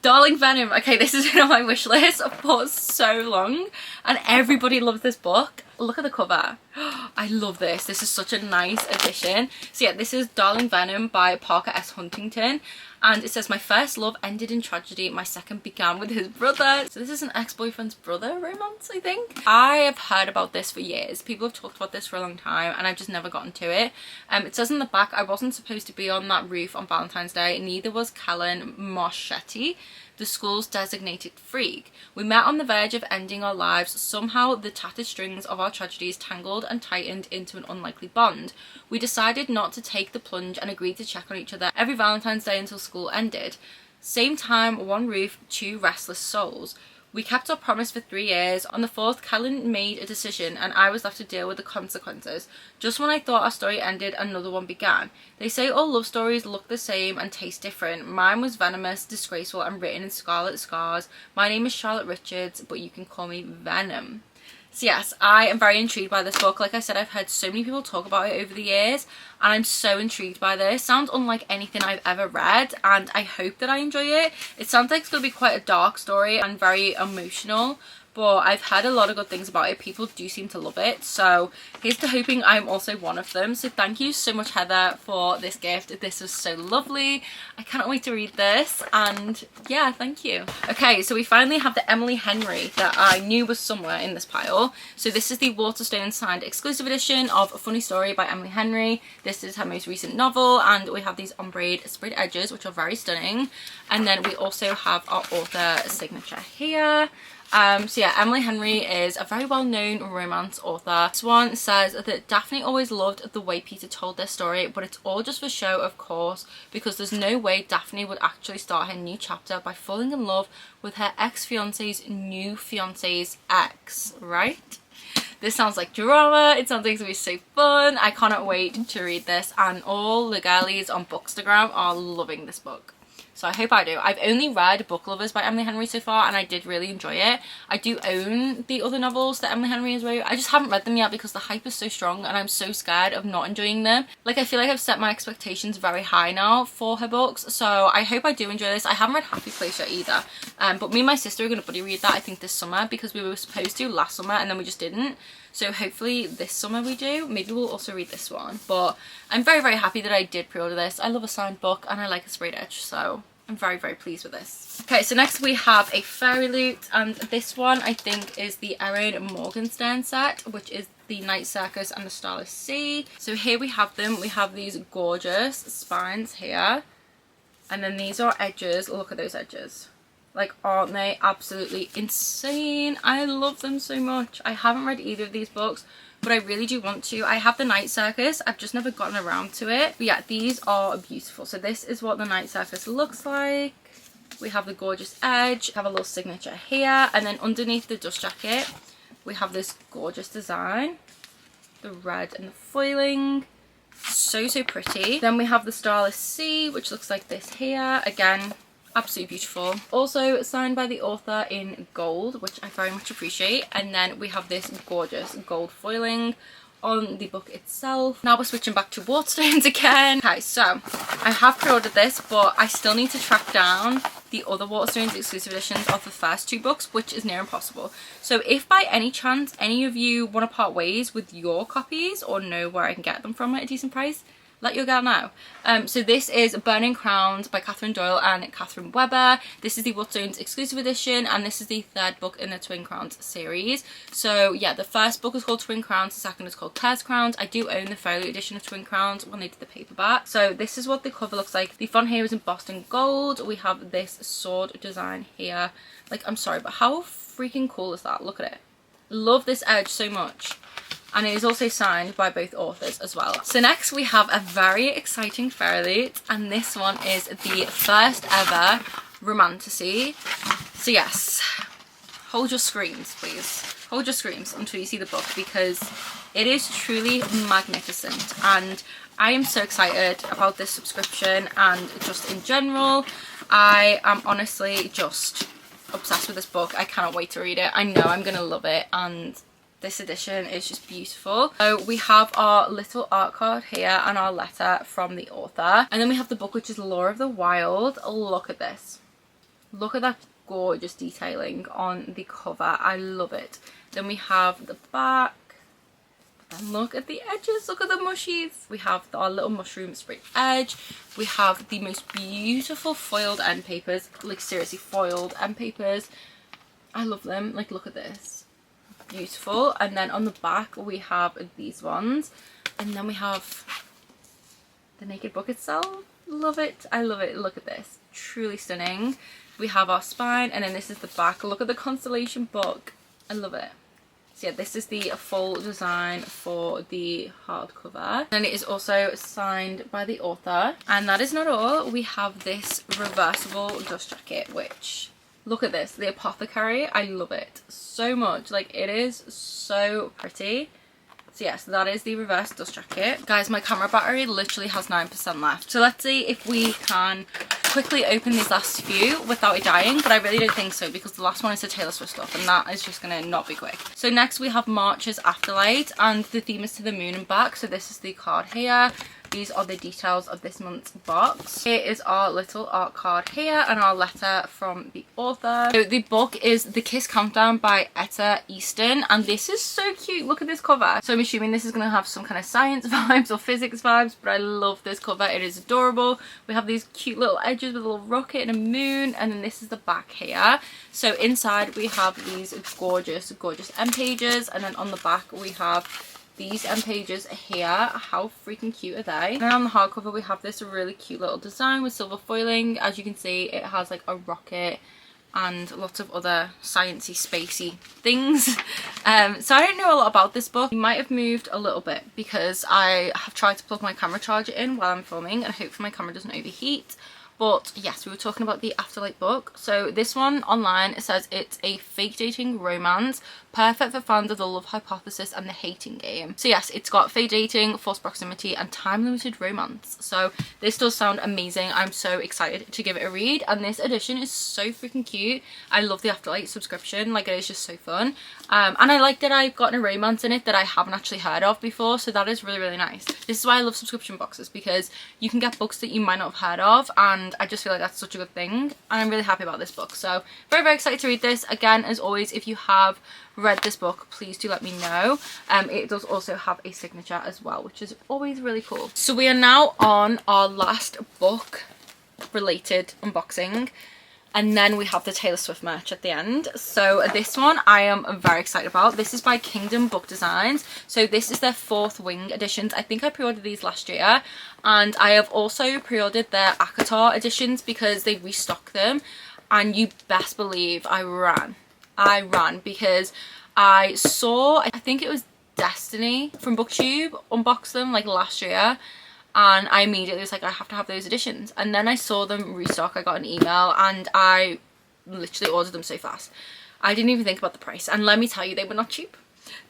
[SPEAKER 1] Darling Venom. Okay, this has been on my wish list for so long, and everybody loves this book. Look at the cover. I love this. This is such a nice addition. So yeah, this is Darling Venom by Parker S. Huntington, and it says, my first love ended in tragedy, my second began with his brother. So this is an ex-boyfriend's brother romance, I think. I have heard about this for years. People have talked about this for a long time, and I've just never gotten to it. It says in the back, I wasn't supposed to be on that roof on Valentine's Day, neither was Kellen Marchetti, the school's designated freak. We met on the verge of ending our lives. Somehow the tattered strings of our tragedies tangled and tightened into an unlikely bond. We decided not to take the plunge and agreed to check on each other every Valentine's Day until school ended. Same time, one roof, two restless souls. We kept our promise for 3 years. On the 4th, Kellen made a decision and I was left to deal with the consequences. Just when I thought our story ended, another one began. They say all love stories look the same and taste different. Mine was venomous, disgraceful and written in scarlet scars. My name is Charlotte Richards, but you can call me Venom. So yes, I am very intrigued by this book. Like I said, I've heard so many people talk about it over the years and I'm so intrigued by this. Sounds unlike anything I've ever read and I hope that I enjoy it. It sounds like it's going to be quite a dark story and very emotional, but I've heard a lot of good things about it. People do seem to love it, so here's to hoping I'm also one of them. So thank you so much, Heather, for this gift. This was so lovely. I cannot wait to read this, and yeah, thank you. Okay, so we finally have the Emily Henry that I knew was somewhere in this pile. So this is the Waterstones signed exclusive edition of A Funny Story by Emily Henry. This is her most recent novel, and we have these ombre sprayed edges, which are very stunning. And then we also have our author signature here. So yeah, Emily Henry is a very well-known romance author. This one says that Daphne always loved the way Peter told their story, but it's all just for show, of course, because there's no way Daphne would actually start her new chapter by falling in love with her ex-fiance's new fiance's ex, right? This sounds like drama. It sounds like it's gonna be so fun. I cannot wait to read this, and all the girlies on Bookstagram are loving this book. So I hope I do. I've only read Book Lovers by Emily Henry so far and I did really enjoy it. I do own the other novels that Emily Henry has wrote. I just haven't read them yet because the hype is so strong and I'm so scared of not enjoying them. Like, I feel like I've set my expectations very high now for her books. So I hope I do enjoy this. I haven't read Happy Place yet either. But me and my sister are going to buddy read that, I think, this summer, because we were supposed to last summer and then we just didn't. So hopefully this summer we do. Maybe we'll also read this one. But I'm very, very happy that I did pre-order this. I love a signed book and I like a sprayed edge, so I'm very, very pleased with this. Okay, so next we have a Fairy Loot, and this one I think is the Erin Morgenstern set, which is the Night Circus and the Starless Sea. So here we have them. We have these gorgeous spines here, and then these are edges. Look at those edges. Like, aren't they absolutely insane? I love them so much. I haven't read either of these books, but I really do want to. I have the Night Circus. I've just never gotten around to it. But yeah, these are beautiful. So this is what the Night Circus looks like. We have the gorgeous edge. We have a little signature here. And then underneath the dust jacket, we have this gorgeous design. The red and the foiling. So, so pretty. Then we have the Starless Sea, which looks like this here. Again, absolutely beautiful. Also signed by the author in gold, which I very much appreciate. And then we have this gorgeous gold foiling on the book itself. Now we're switching back to Waterstones again. Okay, so I have pre-ordered this, but I still need to track down the other Waterstones exclusive editions of the first 2 books, which is near impossible. So if by any chance any of you want to part ways with your copies or know where I can get them from at a decent price, let your girl know. So this is Burning Crowns by Catherine Doyle and Catherine Webber. This is the Waterstones exclusive edition, and this is the 3rd book in the Twin Crowns series. So yeah, the first book is called Twin Crowns, the second is called Claire's Crowns. I do own the Fairy edition of Twin Crowns when they did the paperback. So this is what the cover looks like. The font here is embossed in gold. We have this sword design here. Like, I'm sorry, but how freaking cool is that? Look at it. Love this edge so much. And it is also signed by both authors as well. So next we have a very exciting Fairy Loot, and this one is the first ever Romantasy. So yes, hold your screams, please. Hold your screams until you see the book, because it is truly magnificent. And I am so excited about this subscription and just in general. I am honestly just obsessed with this book. I cannot wait to read it. I know I'm gonna love it, and this edition is just beautiful. So we have our little art card here and our letter from the author, and then we have the book, which is Law of the Wild. Look at this. Look at that gorgeous detailing on the cover. I love it. Then we have the back, and look at the edges. Look at the mushies. We have our little mushroom sprayed edge. We have the most beautiful foiled end papers. Like, seriously, foiled end papers. I love them. Like, look at this. Beautiful. And then on the back we have these ones, and then we have the naked book itself. Love it. I love it. Look at this. Truly stunning. We have our spine, and then this is the back. Look at the constellation book. I love it. So yeah, this is the full design for the hardcover, and it is also signed by the author. And that is not all. We have this reversible dust jacket, which, Look at this, the Apothecary. I love it so much. Like, it is so pretty. So yes, that is the reverse dust jacket. Guys, my camera battery literally has 9% left. So let's see if we can quickly open these last few without it dying, but I really don't think so because the last one is the Taylor Swift stuff and that is just gonna not be quick. So next we have March's Afterlight and the theme is to the moon and back. So this is the card here. These are the details of this month's box. Here is our little art card here and our letter from the author. So the book is The Kiss Countdown by Etta Easton and this is so cute. Look at this cover. So I'm assuming this is going to have some kind of science vibes or physics vibes, but I love this cover. It is adorable. We have these cute little edges with a little rocket and a moon, and then this is the back here. So inside we have these gorgeous end pages, and then on the back we have these end pages here. How freaking cute are they? And then on the hardcover we have this really cute little design with silver foiling. As you can see, it has like a rocket and lots of other sciencey spacey things. So I don't know a lot about this book. It might have moved a little bit because I have tried to plug my camera charger in while I'm filming and hopefully my camera doesn't overheat. But yes, we were talking about the Afterlight book. So this one online, it says it's a fake dating romance, perfect for fans of the love hypothesis and the hating game. So yes, it's got fake dating, false proximity and time limited romance. So this does sound amazing. I'm so excited to give it a read, and this edition is so freaking cute. I love the Afterlight subscription, like it is just so fun. And I like that I've gotten a romance in it that I haven't actually heard of before, so that is really nice. This is why I love subscription boxes, because you can get books that you might not have heard of, and I just feel like that's such a good thing, and I'm really happy about this book. So very excited to read this. Again, as always, if you have read this book, please do let me know. It does also have a signature as well, which is always really cool. So we are now on our last book related unboxing, and then we have the Taylor Swift merch at the end. So this one I am very excited about. This is by Kingdom Book Designs. So this is their Fourth Wing editions. I think I pre-ordered these last year, and I have also pre-ordered their Akatar editions because they restock them, and you best believe I ran because I saw, I think it was Destiny from BookTube unbox them like last year, and I immediately was like, I have to have those editions. And then I saw them restock. I got an email and I literally ordered them so fast. I didn't even think about the price, and let me tell you, they were not cheap.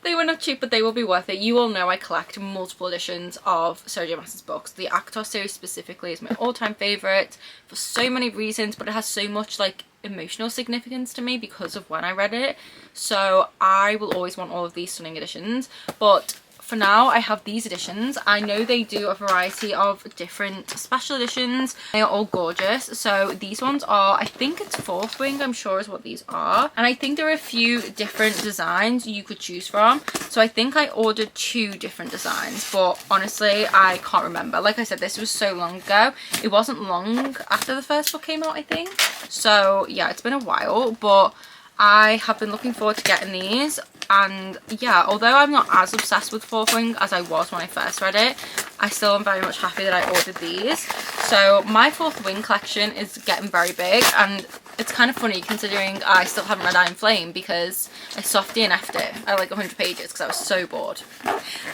[SPEAKER 1] They were not cheap, but they will be worth it. You all know I collect multiple editions of Sarah J Maas's books. The Akatar series specifically is my all-time favourite for so many reasons, but it has so much like emotional significance to me because of when I read it. So I will always want all of these stunning editions, but for now I have these editions. I know they do a variety of different special editions. They are all gorgeous. So these ones are, I think it's Fourth Wing, I'm sure is what these are, and I think there are a few different designs you could choose from. So I think I ordered 2 different designs, but honestly I can't remember. Like I said, this was so long ago. It wasn't long after the first book came out, I think. So yeah, it's been a while, but I have been looking forward to getting these. And yeah, although I'm not as obsessed with Fourth Wing as I was when I first read it, I still am very much happy that I ordered these. So my Fourth Wing collection is getting very big, and it's kind of funny considering I still haven't read Iron Flame because I soft DNF'd it at like 100 pages because I was so bored.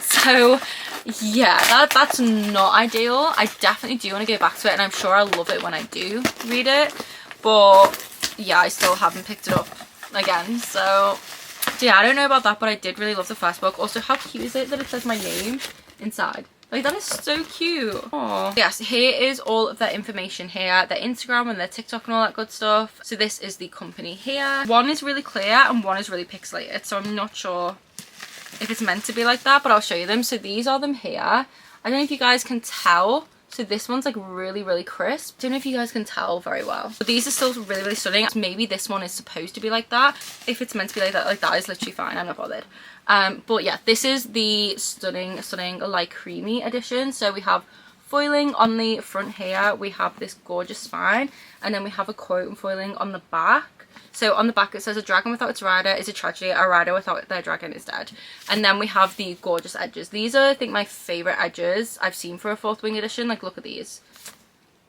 [SPEAKER 1] So yeah, that's not ideal. I definitely do want to go back to it, and I'm sure I'll love it when I do read it, but yeah, I still haven't picked it up again. So yeah, I don't know about that, but I did really love the first book. Also, how cute is it that it says my name inside? Like, that is so cute. Aww. Yes, here is all of their information here, their Instagram and their TikTok and all that good stuff. So this is the company here. One is really clear and one is really pixelated, so I'm not sure if it's meant to be like that, but I'll show you them. So these are them here. I don't know if you guys can tell. So this one's like really crisp. Don't know if you guys can tell very well, but these are still really stunning. Maybe this one is supposed to be like that. If it's meant to be like that is literally fine. I'm not bothered. But yeah, this is the stunning light creamy edition. So we have foiling on the front here. We have this gorgeous spine, and then we have a quote and foiling on the back. So on the back it says, a dragon without its rider is a tragedy, a rider without their dragon is dead. And then we have the gorgeous edges. These are, I think, my favourite edges I've seen for a Fourth Wing edition. Like, look at these.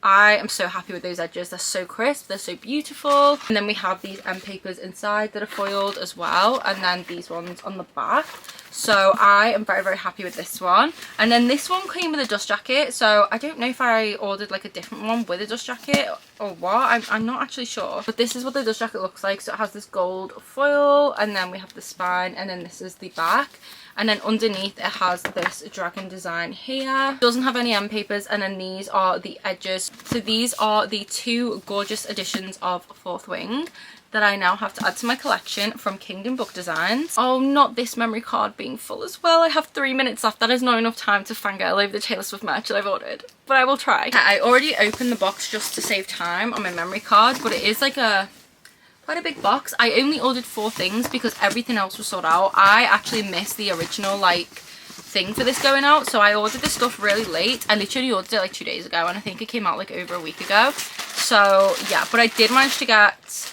[SPEAKER 1] I am so happy with those edges. They're so crisp, they're so beautiful. And then we have these end papers inside that are foiled as well, and then these ones on the back. So I am very, very happy with this one. And then this one came with a dust jacket, so I don't know if I ordered like a different one with a dust jacket or what. I'm not actually sure, but this is what the dust jacket looks like. So it has this gold foil, and then we have the spine, and then this is the back. And then underneath it has this dragon design here. It doesn't have any end papers, and then these are the edges. So these are the two gorgeous editions of Fourth Wing that I now have to add to my collection from Kingdom Book Designs. Oh, not this memory card being full as well. I have 3 minutes left. That is not enough time to fangirl over the Taylor Swift merch that I've ordered, but I will try. I already opened the box just to save time on my memory card, but it is like quite a big box. I only ordered 4 things because everything else was sold out. I actually missed the original like thing for this going out, so I ordered this stuff really late. I literally ordered it like 2 days ago, and I think it came out like over a week ago. So yeah, but I did manage to get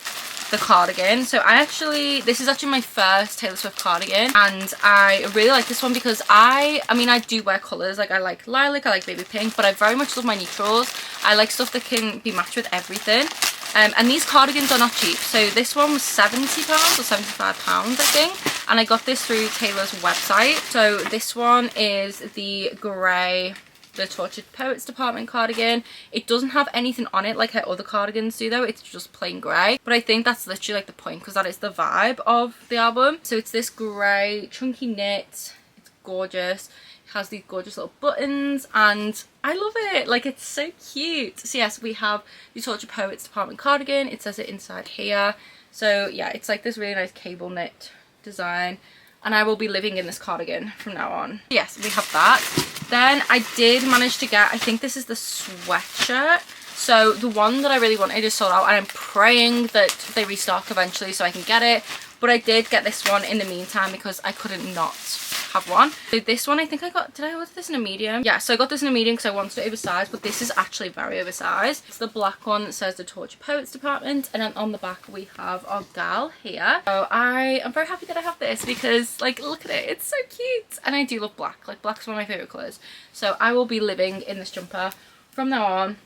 [SPEAKER 1] the cardigan. So this is actually my first Taylor Swift cardigan, and I really like this one because I mean I do wear colours, like I like lilac, I like baby pink, but I very much love my neutrals. I like stuff that can be matched with everything. And these cardigans are not cheap. So this one was £70 or £75 I think, and I got this through Taylor's website. So this one is the grey, the Tortured Poets Department cardigan. It doesn't have anything on it like her other cardigans do though, it's just plain grey, but I think that's literally like the point because that is the vibe of the album. So it's this grey chunky knit, it's gorgeous, it has these gorgeous little buttons, and I love it, like it's so cute. So yes, we have the Tortured Poets Department cardigan. It says it inside here. So yeah, it's like this really nice cable knit design, and I will be living in this cardigan from now on. Yes, we have that. Then I did manage to get, I think this is the sweatshirt. So the one that I really wanted is sold out, and I'm praying that they restock eventually so I can get it. But I did get this one in the meantime because I couldn't not have one. So this one I think I got, did I order this in a medium? Yeah, so I got this in a medium because I wanted it oversized, but this is actually very oversized. It's the black one that says the Tortured Poets Department, and then on the back we have our gal here. So I am very happy that I have this because like look at it, it's so cute, and I do love black. Like black's one of my favorite colors. So I will be living in this jumper from now on.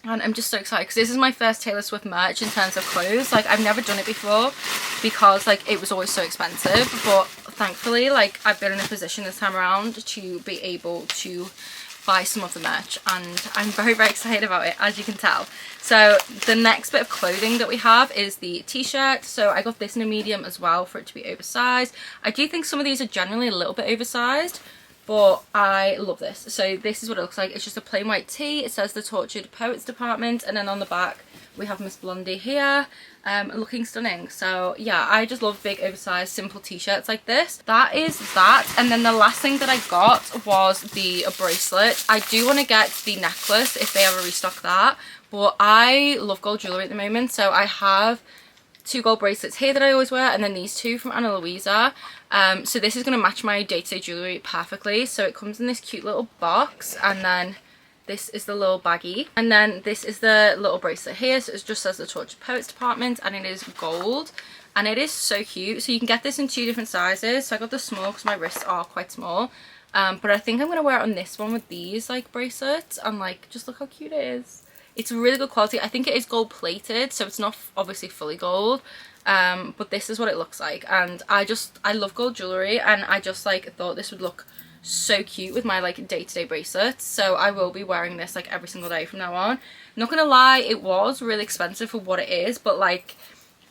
[SPEAKER 1] And I'm just so excited because this is my first Taylor Swift merch in terms of clothes. Like I've never done it before because like it was always so expensive, but thankfully like I've been in a position this time around to be able to buy some of the merch, and I'm very, very excited about it, as you can tell. So the next bit of clothing that we have is the t-shirt. So I got this in a medium as well for it to be oversized. I do think some of these are generally a little bit oversized, but I love this. So this is what it looks like. It's just a plain white tee. It says the Tortured Poets Department, and then on the back we have Miss Blondie here, looking stunning. So yeah, I just love big oversized simple t-shirts like this. That is that. And then the last thing that I got was the bracelet. I do want to get the necklace if they ever restock that, but I love gold jewelry at the moment. So I have 2 gold bracelets here that I always wear, and then these 2 from Ana Luisa. So this is going to match my day-to-day jewelry perfectly. So it comes in this cute little box, and then this is the little baggie, and then this is the little bracelet here. So it just says the Tortured Poets Department, and it is gold, and it is so cute. So you can get this in 2 different sizes. So I got the small because my wrists are quite small, but I think I'm going to wear it on this one with these like bracelets, and like just look how cute it is. It's really good quality. I think it is gold plated, so it's not obviously fully gold, but this is what it looks like. And I love gold jewelry, and I just like thought this would look so cute with my like day-to-day bracelets. So I will be wearing this like every single day from now on. Not gonna lie, it was really expensive for what it is, but like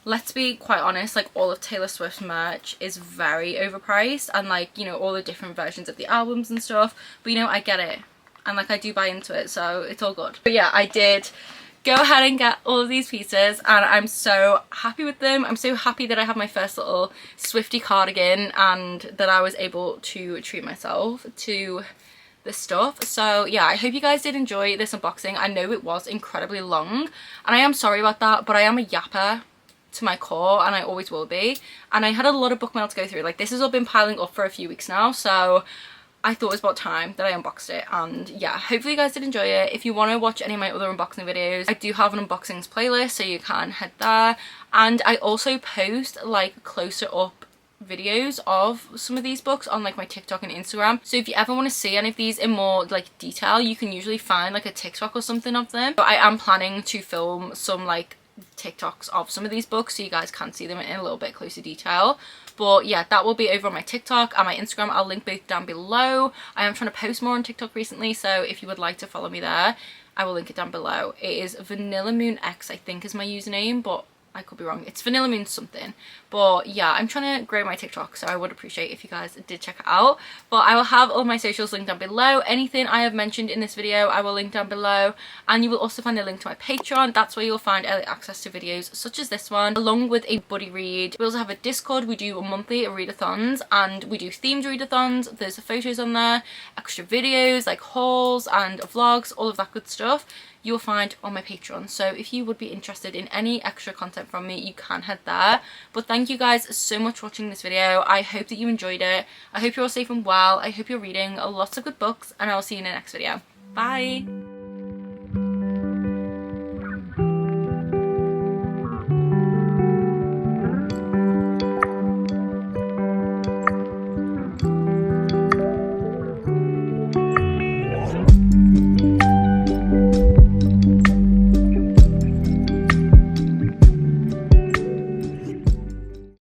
[SPEAKER 1] let's be quite honest, like all of Taylor Swift's merch is very overpriced, and like, you know, all the different versions of the albums and stuff, but you know, I get it. And like I do buy into it, so it's all good. But yeah, I did go ahead and get all of these pieces, and I'm so happy with them. I'm so happy that I have my first little Swiftie cardigan, and that I was able to treat myself to this stuff. So yeah, I hope you guys did enjoy this unboxing. I know it was incredibly long, and I am sorry about that, but I am a yapper to my core, and I always will be. And I had a lot of book mail to go through. Like this has all been piling up for a few weeks now, so I thought it was about time that I unboxed it. And yeah, hopefully you guys did enjoy it. If you want to watch any of my other unboxing videos, I do have an unboxings playlist, so you can head there. And I also post like closer up videos of some of these books on like my TikTok and Instagram. So if you ever want to see any of these in more like detail, you can usually find like a TikTok or something of them. But I am planning to film some like TikToks of some of these books so you guys can see them in a little bit closer detail. But yeah, that will be over on my TikTok and my Instagram. I'll link both down below. I am trying to post more on TikTok recently, so if you would like to follow me there, I will link it down below. It is vanillaxmoon X, I think, is my username, but I could be wrong. It's vanillaxmoon something. But yeah, I'm trying to grow my TikTok, so I would appreciate if you guys did check it out. But I will have all my socials linked down below. Anything I have mentioned in this video, I will link down below. And you will also find a link to my Patreon. That's where you'll find early access to videos such as this one, along with a buddy read. We also have a Discord. We do monthly readathons, and we do themed readathons. There's photos on there, extra videos like hauls and vlogs, all of that good stuff you'll find on my Patreon. So if you would be interested in any extra content from me, you can head there. But thank you guys so much for watching this video. I hope that you enjoyed it. I hope you're all safe and well. I hope you're reading lots of good books, and I will see you in the next video. Bye!